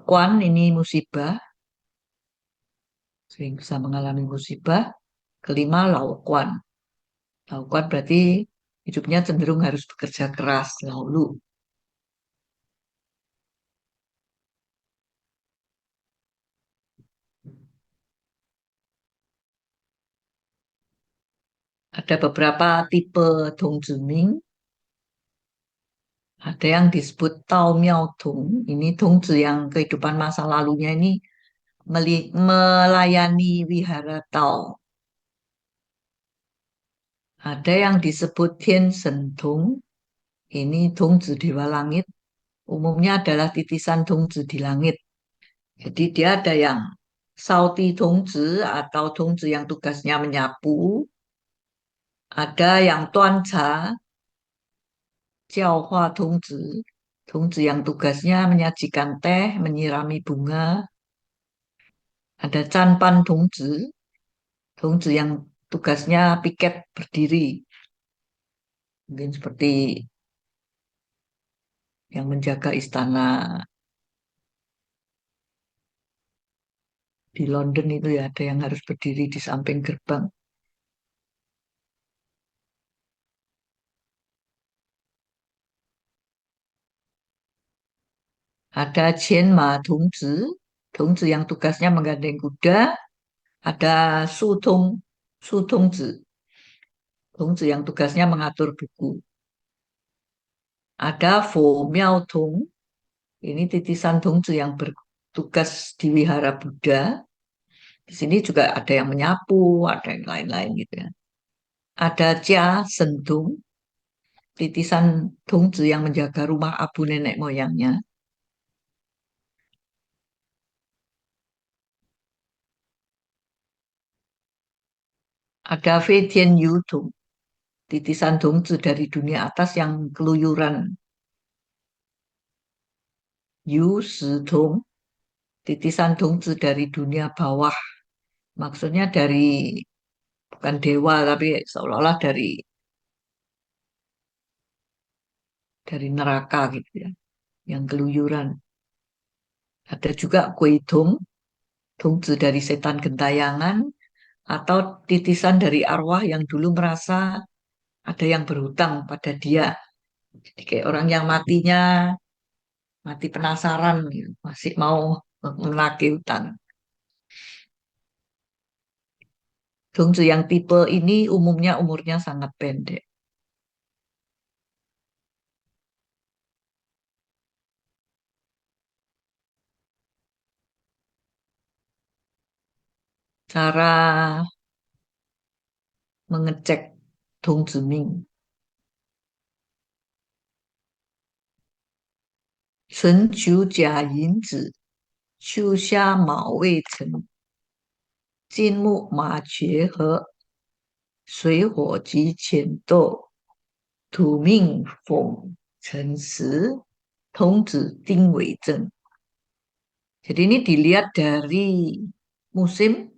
S3: Kuan ini musibah, sering bisa mengalami musibah. Kelima, Laukuan. Laukuan berarti hidupnya cenderung harus bekerja keras, laulu. Ada beberapa tipe Dong Juming. Ada yang disebut Tao Miao Dong. Ini Dongzu yang kehidupan masa lalunya ini melayani wihara Tao. Ada yang disebut Tian Shen Dong. Ini Dongzu Dewa Langit. Umumnya adalah titisan Dongzu di langit. Jadi dia ada yang Sauti Dongzu atau Dongzu yang tugasnya menyapu. Ada yang Tuanca, Jiaohua Dongzu. Dongzu yang tugasnya menyajikan teh, menyirami bunga. Ada Canpan Dongzu, Dongzu yang tugasnya piket berdiri. Mungkin seperti yang menjaga istana di London itu ya, ada yang harus berdiri di samping gerbang. Ada Jianma Tongzi, Tongzi yang tugasnya menggandeng kuda. Ada Su Tongzi, Tongzi yang tugasnya mengatur buku. Ada Fo Miao Tong, ini titisan Tongzi yang bertugas di wihara Buddha. Di sini juga ada yang menyapu, ada yang lain-lain gitu ya. Ada Jia Sendong, titisan Tongzi yang menjaga rumah abu nenek moyangnya. Ada Fei Tian Yu Tong, titisan Tongzi dari dunia atas yang keluyuran. Yu Si Tong, titisan Tongzi dari dunia bawah. Maksudnya dari bukan dewa tapi seolah-olah dari neraka gitu ya, yang keluyuran. Ada juga Guidong, Tongzi dari setan gentayangan atau titisan dari arwah yang dulu merasa ada yang berhutang pada dia. Jadi kayak orang yang mati penasaran gitu, masih mau menagih hutang. Tongzi yang tipe ini umumnya umurnya sangat pendek. Cara mengecek Tongzi Ming. 春秋甲寅子，秋夏卯未辰，金木马绝合，水火及乾斗，土命逢辰时，童子丁为正。Jadi ini dilihat dari musim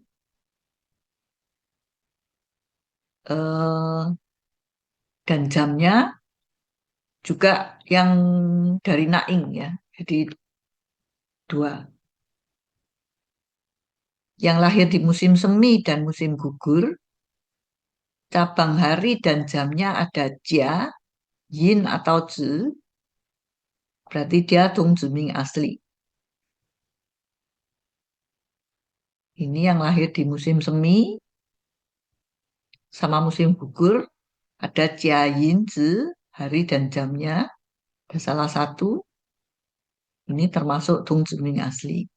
S3: dan jamnya, juga yang dari naing ya. Jadi dua. Yang lahir di musim semi dan musim gugur, cabang hari dan jamnya ada Jia, Yin atau Zi, berarti dia Tung Ziming asli. Ini yang lahir di musim semi sama musim gugur, ada Jia Yin Zi, hari dan jamnya, ada salah satu. Ini termasuk Tung Ziming asli.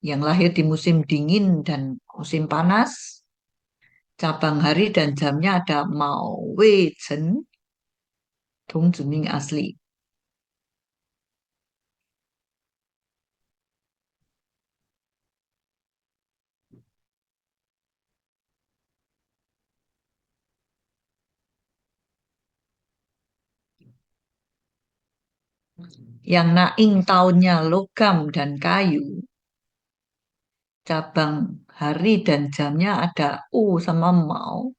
S3: Yang lahir di musim dingin dan musim panas, cabang hari dan jamnya ada Mao Wei Chen, Tung Ziming asli. Yang naing tahunnya logam dan kayu, cabang hari dan jamnya ada U sama Mao,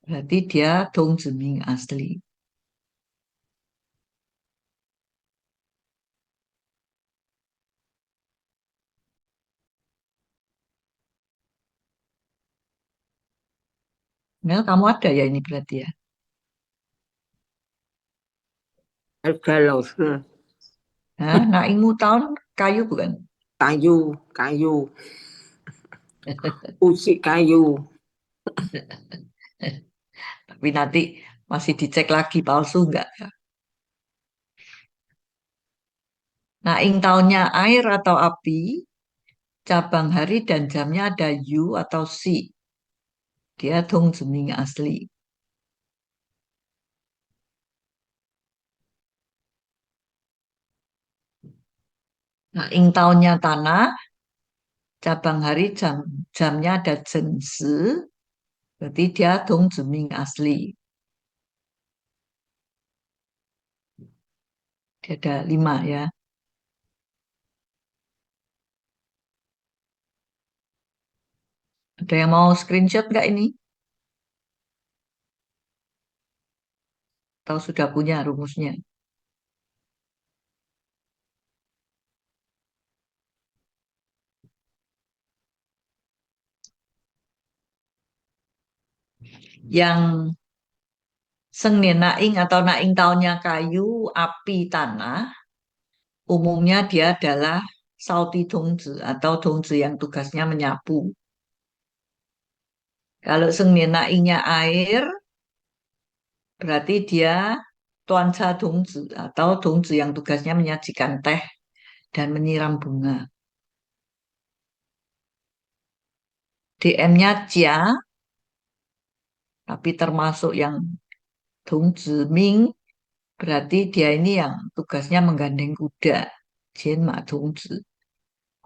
S3: berarti dia Dong Ziming asli. Mel, kamu ada ya ini berarti ya?
S8: Ada laut.
S3: Hah? Naingmu tahun kayu bukan?
S8: Kayu, usik kayu.
S3: Tapi nanti masih dicek lagi palsu enggak ya? Naing tahunnya air atau api, cabang hari dan jamnya ada U atau Si. Dia Dong Ziming asli. Naing tahunnya tanah, cabang hari jamnya ada Zhensi, berarti dia Dong Ziming asli. Dia ada 5 ya. Ada yang mau screenshot nggak ini? Atau sudah punya rumusnya? Yang Seng nih naing atau naing tahunnya kayu, api, tanah. Umumnya dia adalah Sauti Dongzi atau Dongzi yang tugasnya menyapu. Kalau Seng nih naingnya air, berarti dia Tuansa Dongzi atau Dongzi yang tugasnya menyajikan teh dan menyiram bunga. DM-nya Jia, tapi termasuk yang Dongzi Ming, berarti dia ini yang tugasnya menggandeng kuda. Jien Ma Dongzi.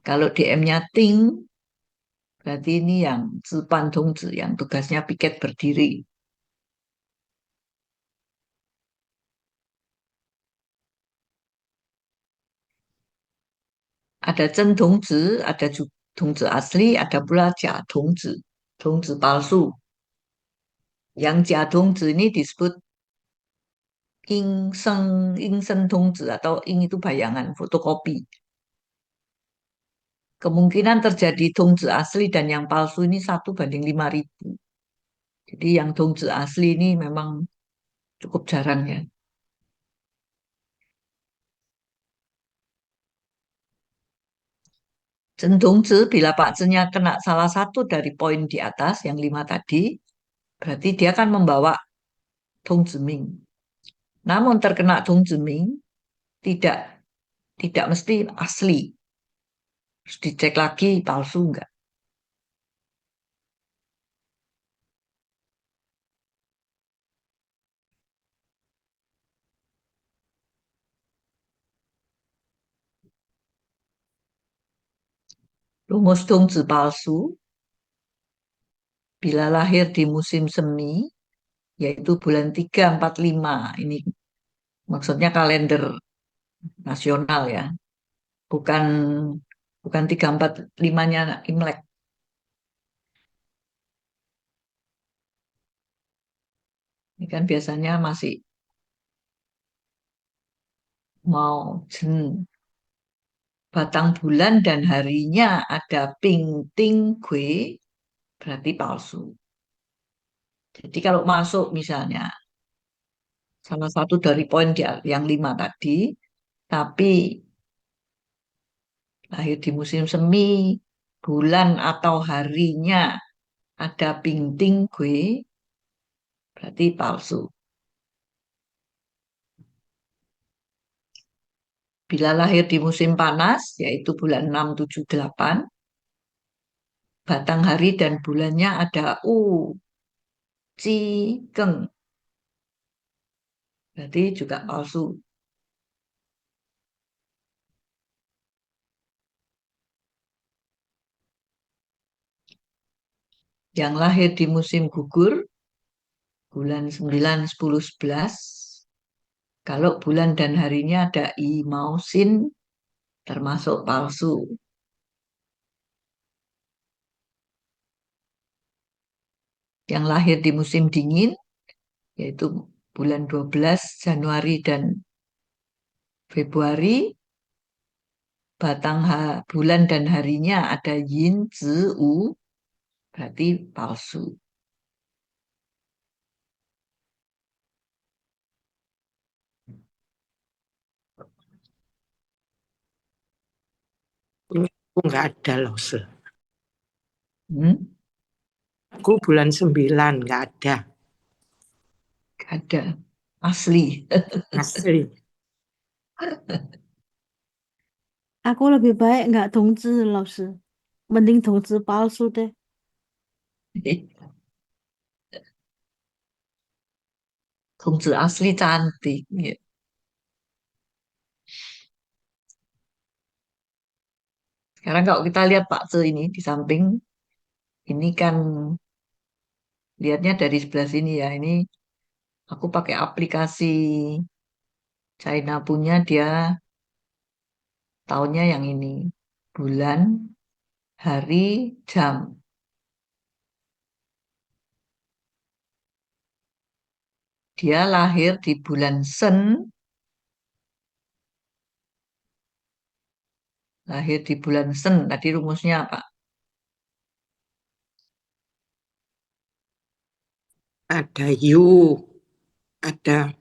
S3: Kalau DM-nya Ting, berarti ini yang Zipan Dongzi yang tugasnya piket berdiri. Ada Chen Dongzi, ada Dongzi asli, ada pula Jia Dongzi, Dongzi palsu. Yang Jia Dongzi ini disebut Ing Seng Dongzi atau Ing itu bayangan, fotokopi. Kemungkinan terjadi Dongzi asli dan yang palsu ini 1:5000. Jadi yang Dongzi asli ini memang cukup jarang ya. Chen Dongzi, bila Pak Chen-nya kena salah satu dari poin di atas, yang 5 tadi, berarti dia akan membawa Dongzi Ming. Namun terkena Dongzi Ming, tidak mesti asli. Harus dicek lagi palsu enggak. Rumus Dongzi palsu bila lahir di musim semi, yaitu bulan 3, 4, 5. Ini maksudnya kalender nasional ya. Bukan 3, 4, 5-nya Imlek. Ini kan biasanya masih mau Jen. Batang bulan dan harinya ada Ping Ting Gue, berarti palsu. Jadi kalau masuk misalnya salah satu dari poin yang 5 tadi, tapi lahir di musim semi, bulan atau harinya ada Ping Ting Gue, berarti palsu. Bila lahir di musim panas, yaitu bulan 6, 7, 8, batang hari dan bulannya ada U, Ci, Keng. Berarti juga palsu. Yang lahir di musim gugur, bulan 9, 10, 11, kalau bulan dan harinya ada I, Mau, Sin, termasuk palsu. Yang lahir di musim dingin, yaitu bulan 12, Januari dan Februari, batang bulan dan harinya ada Yin, Zi, U, berarti palsu.
S8: Aku nggak ada loh, Se.
S3: Hmm?
S8: Aku bulan 9 nggak ada.
S3: Gak ada. Asli.
S8: Asli.
S4: Aku lebih baik nggak Dongzi, Laoshi. Mending Dongzi palsu deh.
S3: Dongzi asli cantik. Ya. Sekarang kalau kita lihat Pak Ce ini di samping, ini kan lihatnya dari sebelah sini ya. Ini aku pakai aplikasi China punya, dia tahunnya yang ini. Bulan, hari, jam. Dia lahir di bulan Sen, lahir di bulan Sen. Tadi rumusnya apa?
S8: Ada you. ada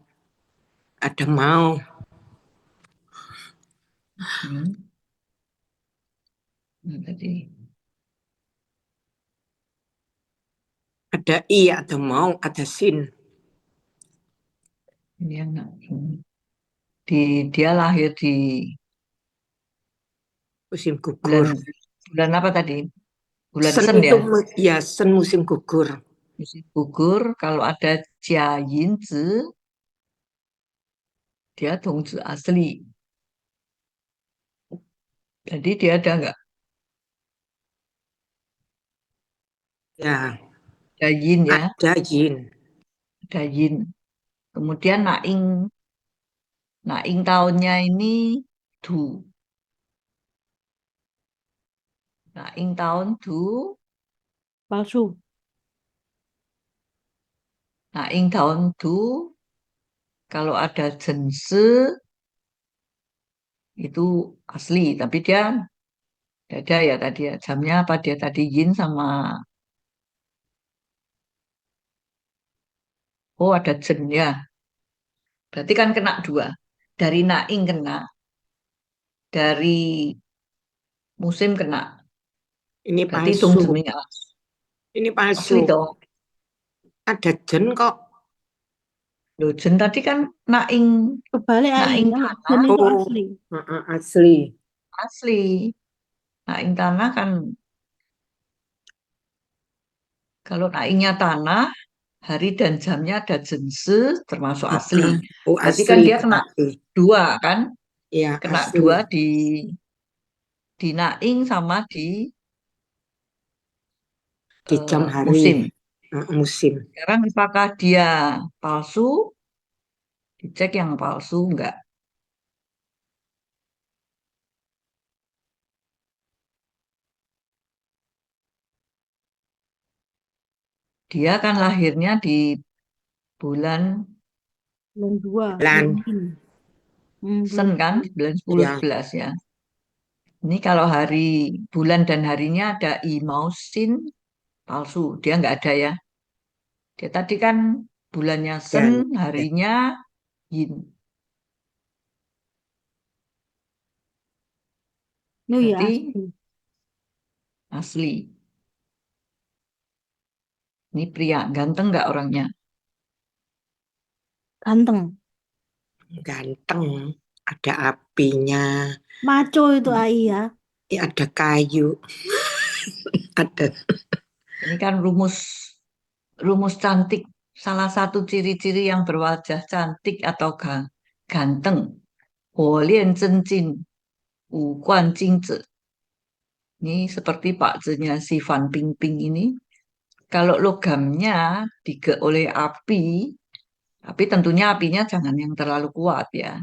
S8: mau,
S3: Nah, tadi
S8: ada i, ada mau, ada sin.
S3: dia nggak dia lahir di
S8: Musim
S3: bulan
S8: gugur.
S3: bulan apa tadi? Bulan
S8: Sen
S3: Sen
S8: itu
S3: ya.
S8: ya sen musim gugur.
S3: Musim gugur kalau ada Jia Yin Zi, dia Dongzi asli. Jadi dia ada nggak?
S8: Ya,
S3: Ada Yin ya,
S8: ada yin.
S3: ada Yin. Kemudian Naing tahunnya ini Du. Naing tahun Du,
S4: Palsu.
S3: Naing tahun Du, kalau ada Jense itu asli, tapi dia ada ya tadi ya. Jamnya apa dia tadi Yin sama oh ada Jen ya. Berarti kan kena dua. Dari Naing kena, dari musim kena.
S8: Ini
S3: Berarti Dong
S8: palsu.
S3: Jeming
S8: Ini
S3: asli
S8: palsu.
S3: toh.
S8: Ada jen kok.
S3: Loh, Jen tadi kan Naing
S4: Kebalik
S3: Naing
S4: kalau
S3: tanah
S4: Jen itu
S8: Oh,
S4: asli.
S8: asli.
S3: asli. Naing tanah kan kalau naingnya tanah, hari dan jamnya ada jense termasuk asli.
S8: Oh,
S3: Berarti kan
S8: asli
S3: dia kena
S8: berarti.
S3: dua kan?
S8: Ya,
S3: Kena
S8: asli.
S3: dua di Naing sama di
S8: Di jam hari.
S3: musim.
S8: Musim.
S3: Sekarang apakah dia palsu? Dicek yang palsu enggak. Dia kan lahirnya di bulan
S4: Bulan 2.
S8: Bulan.
S3: Sen
S4: Bulan
S3: kan,
S4: 2.
S3: bulan 10
S8: Ya.
S3: 11 ya. Ini kalau hari bulan dan harinya ada I Mausin palsu, dia nggak ada ya. Dia tadi kan bulannya Sen,
S8: Dan
S3: harinya Yin.
S4: Oh iya,
S3: Berarti
S4: asli.
S3: asli. Ini pria, ganteng nggak orangnya?
S4: Ganteng.
S8: ganteng. Ada apinya.
S4: Maco itu AI ya.
S8: Ada kayu. Ada.
S3: Ini kan rumus cantik. Salah satu ciri-ciri yang berwajah cantik atau ganteng. Huolian Zhenjin, Wu Guan Jingzi. Ini seperti Pak Zenya si Fan Pingping ini. Kalau logamnya dige oleh api, tapi tentunya apinya jangan yang terlalu kuat ya.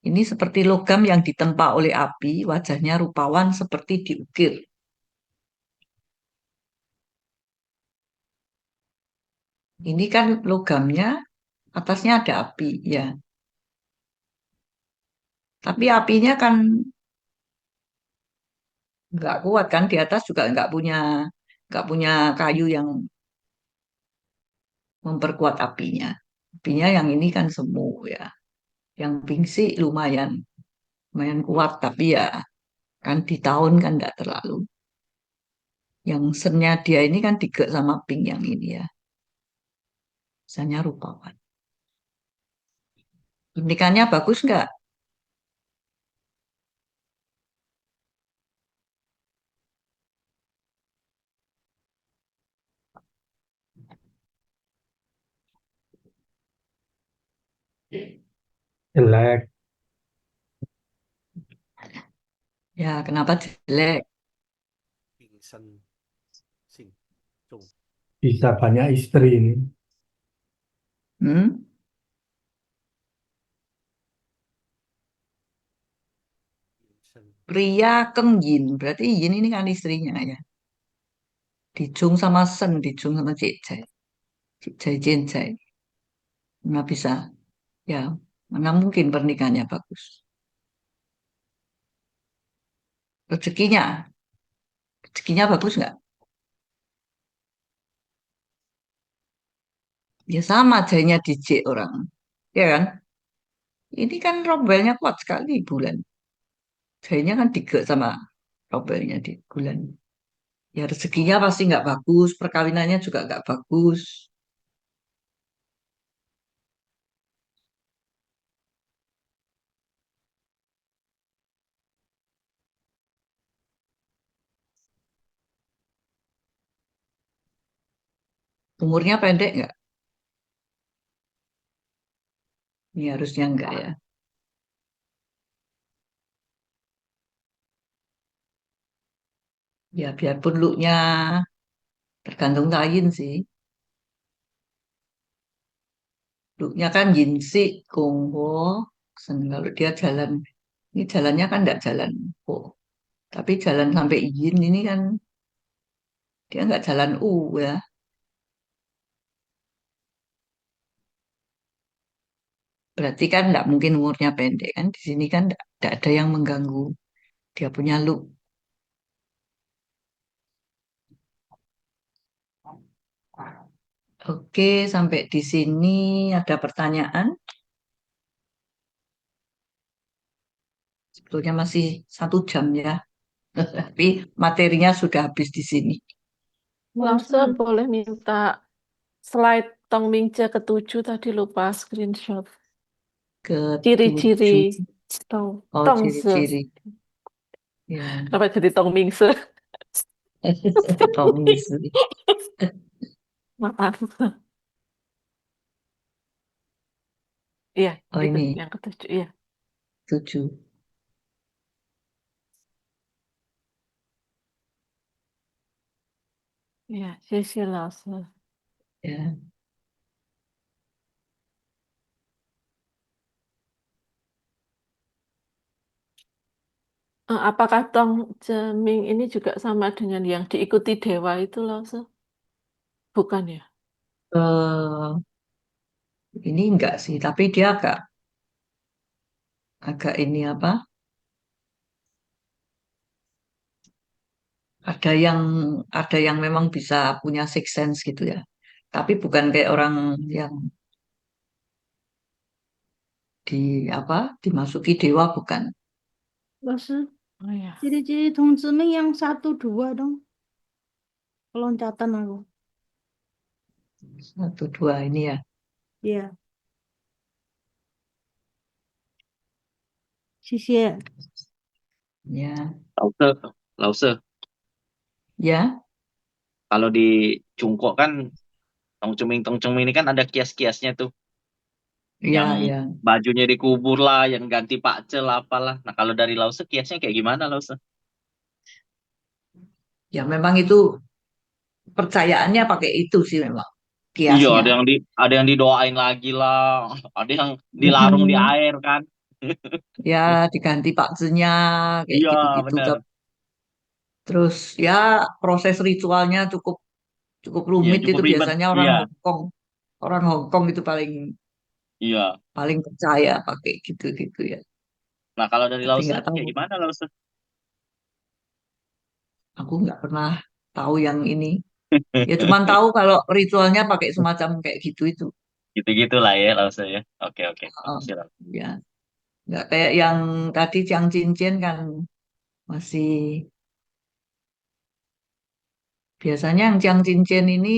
S3: Ini seperti logam yang ditempa oleh api, wajahnya rupawan seperti diukir. Ini kan logamnya atasnya ada api ya. Tapi apinya kan nggak kuat kan di atas juga nggak punya kayu yang memperkuat apinya. Apinya yang ini kan semu ya. Yang bingsi lumayan lumayan kuat tapi ya kan di tahun kan nggak terlalu. Yang sennya dia ini kan dige sama pink yang ini ya. Misalnya rupawan. Suntikannya bagus nggak?
S9: Jelek,
S3: Ya kenapa jelek?
S9: bisa banyak istri ini.
S3: Hmm? Pria Keng Yin, berarti Yin ini kan istrinya ya. Dijung sama Sen, dijung sama Cik Jai. Cik Jai Jin Jai. Nggak bisa. Ya, mana mungkin pernikahannya bagus. Rezekinya, rezekinya bagus nggak? Ya sama jadinya di J orang. Ya kan? Ini kan Robelnya kuat sekali bulan. Jadinya kan tiga sama Robelnya di bulan. Ya rezekinya pasti nggak bagus, perkawinannya juga nggak bagus. Umurnya pendek nggak? Ini harusnya enggak ya. Ya biarpun looknya tergantung lain sih. Looknya kan Yinsi, Kongho. Kalau dia jalan, ini jalannya kan enggak jalan Po. Tapi jalan sampai Yin ini kan dia nggak jalan U ya. Berarti kan nggak mungkin umurnya pendek kan. Di sini kan nggak ada yang mengganggu dia punya look. Oke, sampai di sini ada pertanyaan. Sebetulnya masih 1 jam ya, tapi materinya sudah habis di sini.
S10: Lause boleh minta slide Tong Mingce ke-7 tadi lupa screenshot. Ciri-ciri
S3: Ketujuh.
S10: Tong
S3: Oh,
S10: Tongse.
S3: ciri-ciri. Ya,
S10: Kenapa jadi Tong Mingse?
S3: komisi.
S10: Maaf. Iya,
S3: Oh,
S10: itu
S3: ini
S10: yang ke-7. Iya.
S3: 7.
S10: Iya, Sisi Lause.
S3: Ya.
S10: Apakah Tong Ceming ini juga sama dengan yang diikuti Dewa itu, Lause? Bukan ya?
S3: Eh, ini enggak sih, tapi dia agak agak ini apa? Ada yang ada yang memang bisa punya six sense gitu ya. Tapi bukan kayak orang yang di apa dimasuki dewa bukan.
S4: Lause,
S10: Oh ya.
S4: ciri-ciri Dong Ziming yang 1, 2 dong. Loncatan aku.
S3: 1, 2 ini ya.
S4: Iya, Sisi.
S3: Ya,
S11: Lause, Lause.
S3: ya,
S11: Kalau di Cungkok kan Tong Ceming ini kan ada kias-kiasnya tuh, yang
S3: ya, ya.
S11: bajunya dikubur lah, yang ganti pakcel apalah. Nah kalau dari Lause kiasnya kayak gimana Lause?
S3: Ya memang itu percayaannya pakai itu sih memang
S11: Iya,
S3: kiasnya.
S11: ada yang didoain lagi lah, ada yang dilarung di
S3: Mm-mm.
S11: air kan.
S3: Ya diganti pakzinya kayak
S11: Iya,
S3: gitu-gitu.
S11: bener.
S3: Terus ya proses ritualnya cukup cukup
S11: Iya,
S3: rumit
S11: cukup
S3: itu
S11: ribet.
S3: biasanya orang
S11: Iya,
S3: Hong Kong. Orang Hong Kong itu paling
S11: iya.
S3: paling percaya pakai gitu-gitu ya.
S11: Nah kalau dari
S3: Tapi
S11: Lause
S3: nggak tahu,
S11: kayak gimana Lause?
S3: aku nggak pernah tahu yang ini. Ya cuman tahu kalau ritualnya pakai semacam kayak gitu itu.
S11: Gitu-gitu lah ya Lause ya. Oke, oke.
S3: Oh,
S11: Makasih Lause.
S3: ya, nggak kayak yang tadi Ciang Cincin kan masih biasanya yang Ciang Cincin ini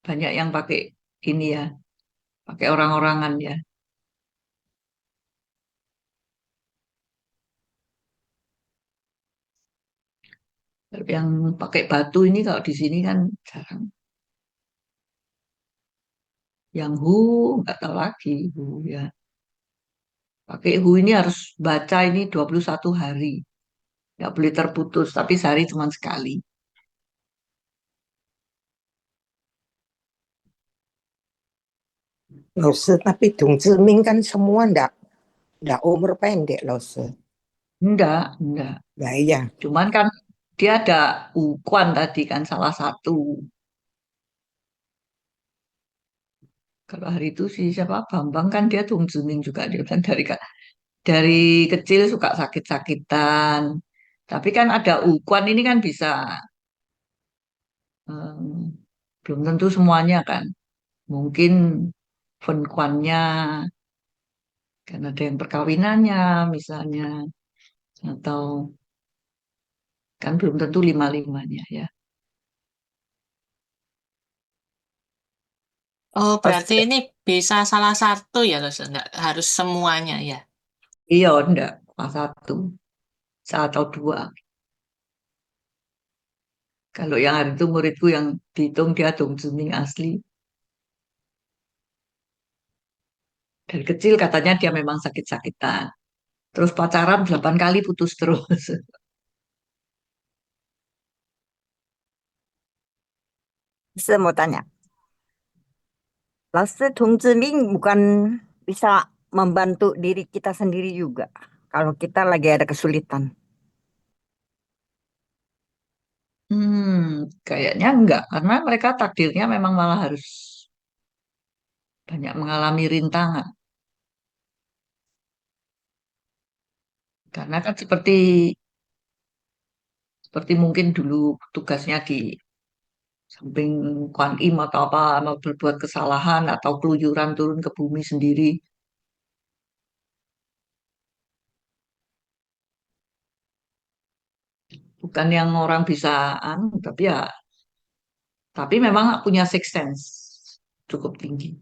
S3: banyak yang pakai ini ya, pakai orang-orangan ya. Kalau yang pakai batu ini kalau di sini kan jarang. Yang hu nggak tahu lagi hu ya. Pakai hu ini harus baca ini 21 hari. Nggak boleh terputus, tapi sehari cuma sekali.
S8: Lause, tapi Dong Ziming kan semua ndak umur pendek, Lause.
S3: Enggak.
S8: Nah iya,
S3: Cuman kan dia ada ukuan tadi kan salah satu. Kalau hari itu si siapa Bambang kan dia tungjuning juga dia kan dari kecil suka sakit-sakitan. Tapi kan ada ukuan ini kan bisa em, Belum tentu semuanya kan. Mungkin Fen Kuan-nya kan ada yang perkawinannya misalnya, atau kan belum tentu lima-limanya ya.
S10: Oh, berarti ini bisa salah satu ya, loh, enggak harus semuanya ya.
S3: Iya, enggak, cuma satu atau dua. Kalau yang hari itu muridku yang dihitung dia Dong Ziming asli. Dari kecil katanya dia memang sakit-sakitan. Terus pacaran 8 kali putus terus.
S8: Saya mau tanya, Lalu Dongziming bukan bisa membantu diri kita sendiri juga kalau kita lagi ada kesulitan.
S3: Kayaknya enggak, karena mereka takdirnya memang malah harus banyak mengalami rintangan. Karena kan seperti mungkin dulu tugasnya di samping Kuan Im atau apa, mau berbuat kesalahan atau keluyuran turun ke bumi sendiri. Bukan yang orang bisa, tapi memang punya sixth sense cukup tinggi.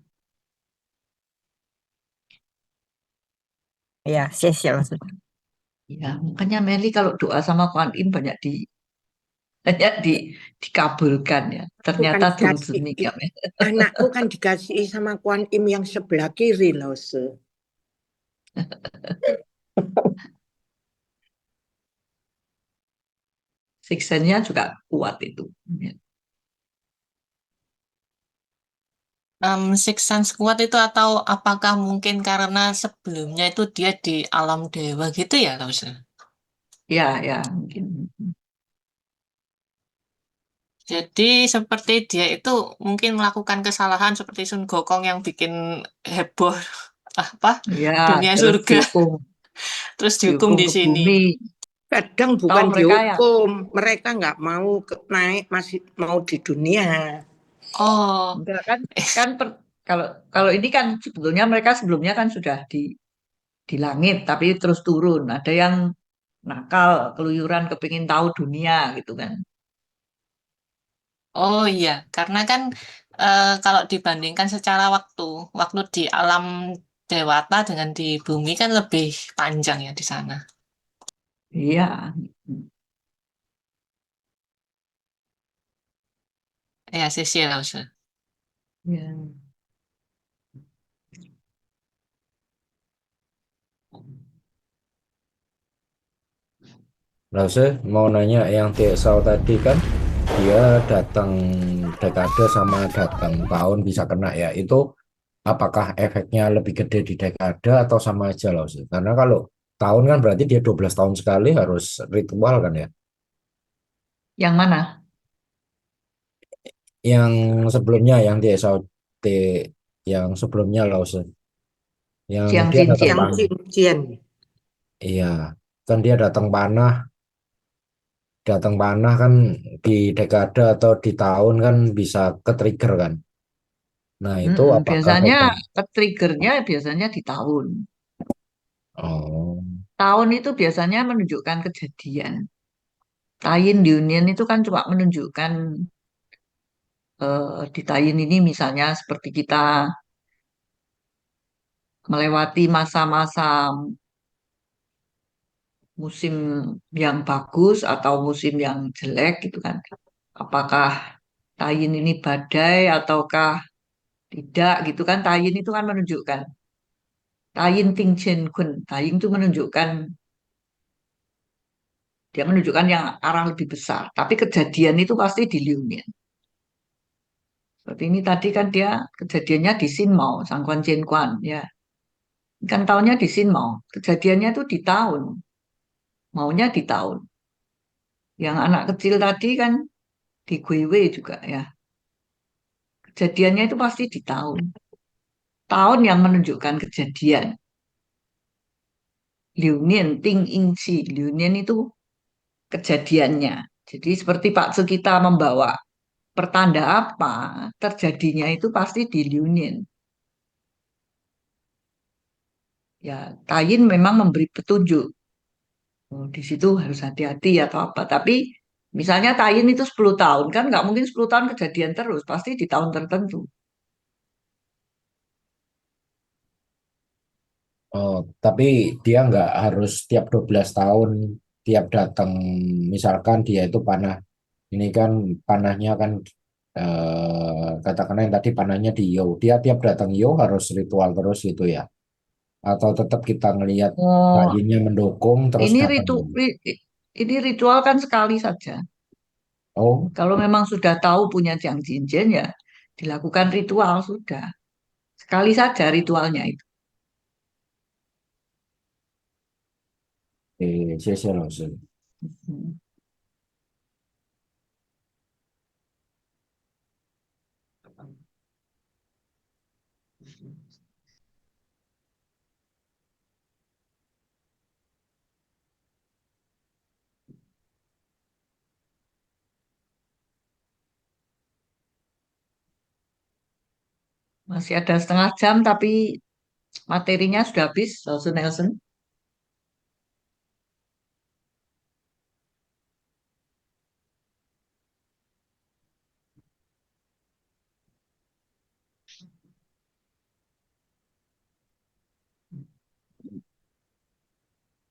S8: Ya, sia-sia.
S3: Ya, makanya Meli kalau doa sama Kuan Im banyak dikabulkan ya.
S8: Bukan
S3: Ternyata
S8: dikasih,
S3: Dongziming ya.
S8: anakku kan dikasih sama Kuan Im yang sebelah kiri loh.
S3: Sixth sense-nya juga kuat itu. Ya.
S10: Six Sense kuat itu atau apakah mungkin karena sebelumnya itu dia di alam dewa gitu ya, Lause?
S3: Ya, mungkin.
S10: Jadi seperti dia itu mungkin melakukan kesalahan seperti Sun Gokong yang bikin heboh apa
S3: Ya,
S10: dunia
S3: terus
S10: surga, terus dihukum
S3: dihukum
S10: di
S3: ke
S10: sini.
S3: bumi.
S8: Kadang
S3: Tahu
S8: bukan
S3: mereka yang
S8: dihukum, mereka nggak mau naik, masih mau di dunia.
S10: Oh,
S3: enggak kan kalau kalau ini kan sebetulnya mereka sebelumnya kan sudah di langit tapi terus turun. Ada yang nakal, keluyuran, kepingin tahu dunia gitu kan.
S10: oh iya, karena kan kalau dibandingkan secara waktu, waktu di alam dewata dengan di bumi kan lebih panjang ya di sana.
S3: Iya.
S10: Ya, sisi Lause.
S3: Ya.
S12: Lause mau nanya yang Desau tadi kan dia datang dekade sama datang tahun bisa kena ya. Itu apakah efeknya lebih gede di dekade atau sama aja Lause? Karena kalau tahun kan berarti dia 12 tahun sekali harus ritual kan ya.
S3: Yang mana?
S12: Yang sebelumnya yang Desau yang sebelumnya Lause. Yang
S3: Jiang
S12: dia datang
S3: Cincin.
S12: panah.
S8: Cincin.
S12: Iya, kan dia datang panah kan di dekade atau di tahun kan bisa ke-trigger kan. Nah, itu apakah
S3: Biasanya
S12: efek?
S3: triggernya biasanya di tahun.
S12: Oh,
S3: Tahun itu biasanya menunjukkan kejadian. Tayin Union itu kan cuma menunjukkan di Tayin ini misalnya seperti kita melewati masa-masa musim yang bagus atau musim yang jelek gitu kan. Apakah Tayin ini badai ataukah tidak gitu kan. Tayin itu kan menunjukkan. Tayin Ting Chen Kun. Tayin itu dia menunjukkan yang arah lebih besar. Tapi kejadian itu pasti di Liumian. Seperti ini tadi kan dia kejadiannya di Sinmao, Sangguan Jianquan ya. Kan tahunnya di Sinmao. Kejadiannya itu di tahun. Maunya di tahun. Yang anak kecil tadi kan di Guiwei juga ya. Kejadiannya itu pasti di tahun. Tahun yang menunjukkan kejadian. Liunian, Ting Ingci. Liunian itu kejadiannya. Jadi seperti Pak Tzu kita membawa pertanda apa terjadinya itu pasti di Liunin. Ya, Kain memang memberi petunjuk. Oh, di situ harus hati-hati atau apa. Tapi misalnya Kain itu 10 tahun, kan nggak mungkin 10 tahun kejadian terus, pasti di tahun tertentu.
S12: Oh, tapi dia nggak harus tiap 12 tahun, tiap datang, misalkan dia itu panah, ini kan panahnya kan, katakanlah yang tadi panahnya di Yo, dia tiap datang Yo harus ritual terus gitu ya? Atau tetap kita ngelihat
S3: Oh,
S12: bayinya mendukung terus
S3: ini
S12: datang Yo?
S3: ini ritual kan sekali saja.
S12: Oh,
S3: Kalau memang sudah tahu punya Jiang Jinjen ya dilakukan ritual sudah. Sekali saja ritualnya itu.
S12: 谢谢老师。
S3: Hmm. Masih ada setengah jam tapi materinya sudah habis, Nelson Nelson.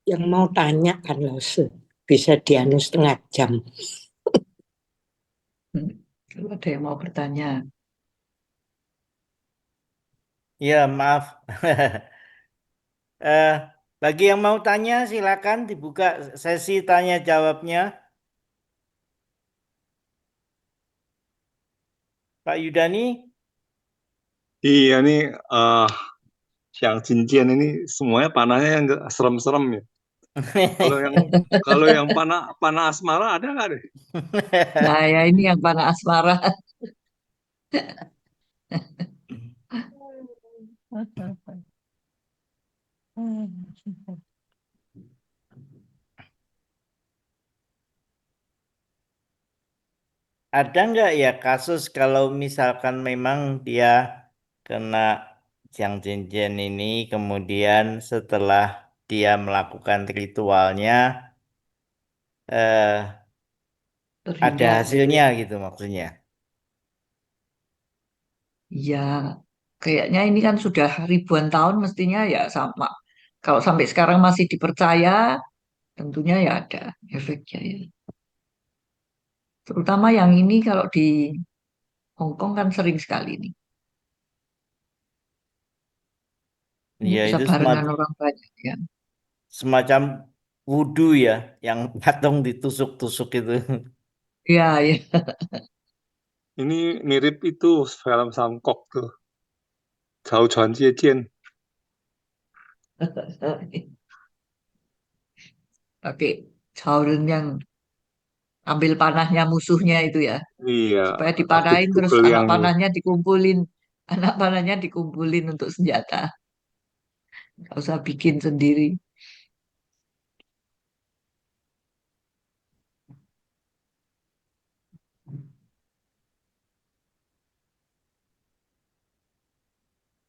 S13: Yang mau tanya kan Lause, bisa dianu setengah jam.
S3: Kalau ada yang mau bertanya.
S2: Ya, maaf. Bagi yang mau tanya, silakan dibuka sesi tanya jawabnya. Pak Yudani.
S1: Iya nih, Xiang Jinjian ini semuanya panahnya yang serem-serem ya. Kalau yang panah asmara ada nggak deh?
S3: Nah ya ini yang panah asmara.
S2: Ada nggak ya kasus kalau misalkan memang dia kena Jiang Jinjian ini, kemudian setelah dia melakukan ritualnya, ada
S3: Terhindar.
S2: hasilnya gitu maksudnya.
S3: Ya, kayaknya ini kan sudah ribuan tahun mestinya ya sama. Kalau sampai sekarang masih dipercaya, tentunya ya ada efeknya ya. Terutama yang ini kalau di Hong Kong kan sering sekali nih. Ini
S2: Ya
S3: bisa
S2: itu
S3: barengan orang banyak ya.
S2: semacam wudhu ya, yang patung ditusuk-tusuk itu.
S3: Iya, ya.
S1: Ini mirip itu film Samkok tuh, Cao Chuan Jie Jian.
S3: Pakai jauren yang ambil panahnya musuhnya itu ya.
S1: Iya,
S3: Supaya
S1: aktif
S3: dipanahin terus
S1: pukul
S3: anak
S1: yang
S3: panahnya dikumpulin. Anak panahnya dikumpulin untuk senjata. Nggak usah bikin sendiri.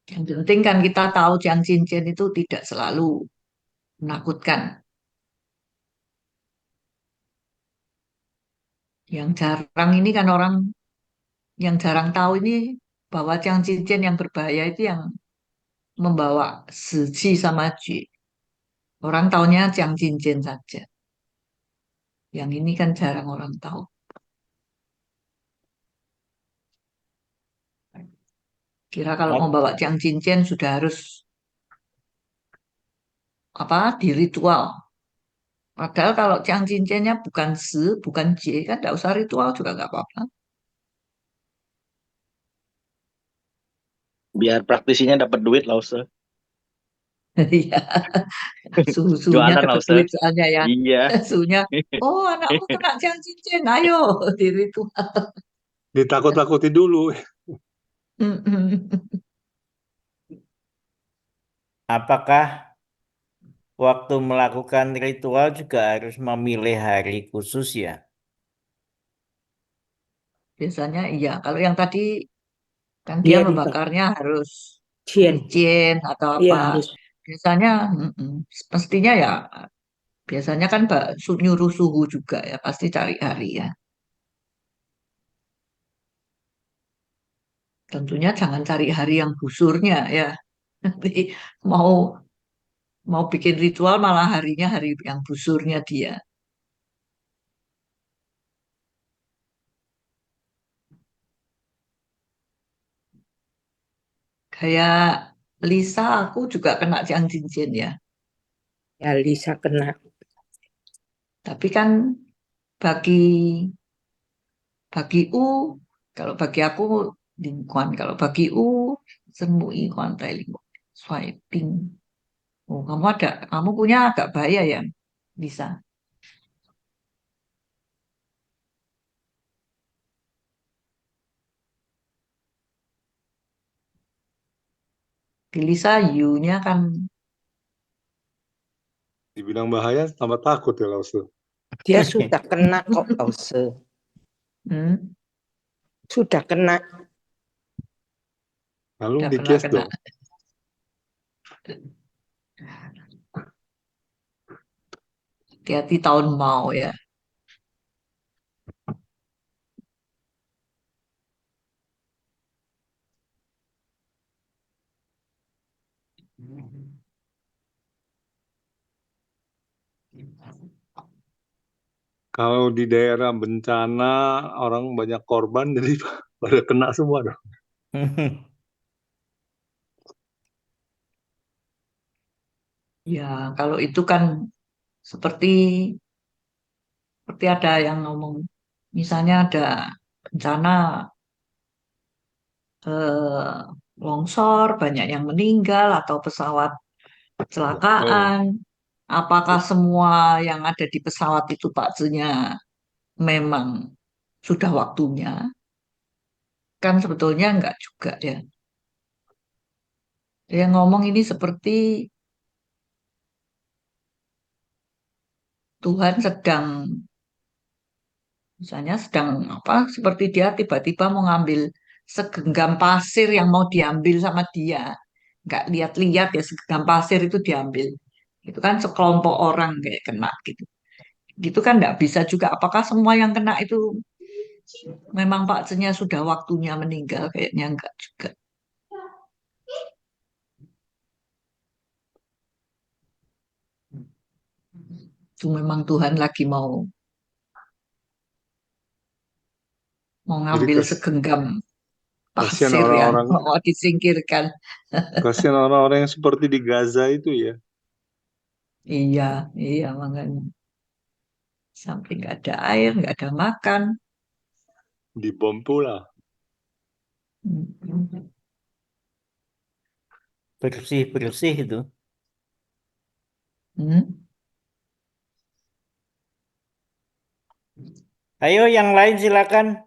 S3: Yang penting kan kita tahu Jiang Cincin itu tidak selalu menakutkan. Yang jarang ini kan orang yang jarang tahu ini bahwa Jiang Cincin yang berbahaya itu yang membawa Siji sama Ji. Orang taunya Jiang Cincin saja. Yang ini kan jarang orang tahu. Kira kalau mau bawa Jiang Cincin sudah harus apa di ritual. Padahal kalau Jiang Cincinnya bukan Se, bukan J, kan tidak usah ritual juga nggak apa-apa.
S11: Biar praktisinya dapat duit lah, Ustaz.
S3: Iya, suhunya
S11: Jualan lah,
S3: dapat
S11: Ustaz.
S3: duit soalnya ya.
S11: Iya.
S3: Suhunya, oh anakmu kena Jiang Cincin, ayo di ritual.
S1: ditakut-takuti dulu.
S2: Apakah waktu melakukan ritual juga harus memilih hari khusus ya?
S3: Biasanya iya. Kalau yang tadi kan dia
S13: Dia
S3: membakarnya harus
S13: Jien.
S3: licin atau
S13: Iya
S3: apa.
S13: harus.
S3: Biasanya mestinya ya biasanya kan nyuruh suhu juga ya pasti cari hari ya. Tentunya jangan cari hari yang busurnya ya. Nanti mau mau bikin ritual malah harinya hari yang busurnya dia. Kayak Lisa aku juga kena Jiang Cincin ya.
S13: Ya Lisa kena.
S3: Tapi kan bagi bagi U, kalau bagi aku lingkuan, kalau bagi U semui kontai lingkuan, swiping. Oh, kamu punya agak bahaya ya, bisa. Di Lisa U-nya kan
S1: Dibilang bahaya tambah takut ya Lause.
S13: Dia sudah kena kok Lause. Sudah kena.
S1: Lalu
S3: udah
S1: dikes
S3: kena.
S1: dong.
S3: Hati-hati tahun mau ya.
S1: Kalau di daerah bencana orang banyak korban jadi pada kena semua dong.
S3: Ya, kalau itu kan seperti ada yang ngomong, misalnya ada bencana longsor, banyak yang meninggal atau pesawat kecelakaan. Apakah semua yang ada di pesawat itu pakcenya memang sudah waktunya? Kan sebetulnya enggak juga ya. Dia ngomong ini seperti Tuhan sedang, misalnya sedang apa, seperti dia tiba-tiba mau ngambil segenggam pasir yang mau diambil sama dia. Nggak lihat-lihat ya, segenggam pasir itu diambil. Itu kan sekelompok orang kayak kena gitu. Gitu kan nggak bisa juga. Apakah semua yang kena itu memang pakcenya sudah waktunya meninggal? Kayaknya enggak juga. Itu memang Tuhan lagi mau ngambil segenggam
S1: Kasihan
S3: pasir yang
S1: orang-orang,
S3: mau disingkirkan.
S1: kasihan orang-orang yang seperti di Gaza itu ya.
S3: Iya, iya makanya. Sampai nggak ada air, nggak ada makan.
S1: Dibom pula.
S2: Bersih-bersih itu. Ayo yang lain silakan.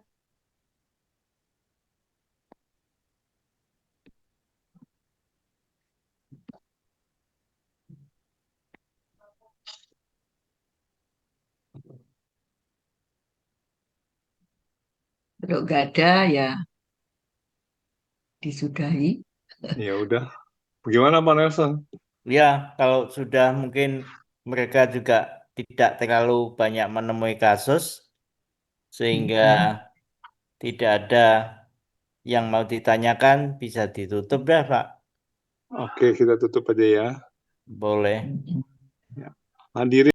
S3: Kalau nggak ada ya disudahi.
S1: Ya udah. Bagaimana Pak Nelson?
S2: Ya, kalau sudah mungkin mereka juga tidak terlalu banyak menemui kasus sehingga tidak ada yang mau ditanyakan, bisa ditutup dah, Pak.
S1: Oke, kita tutup aja ya.
S2: Boleh.
S1: Hadirin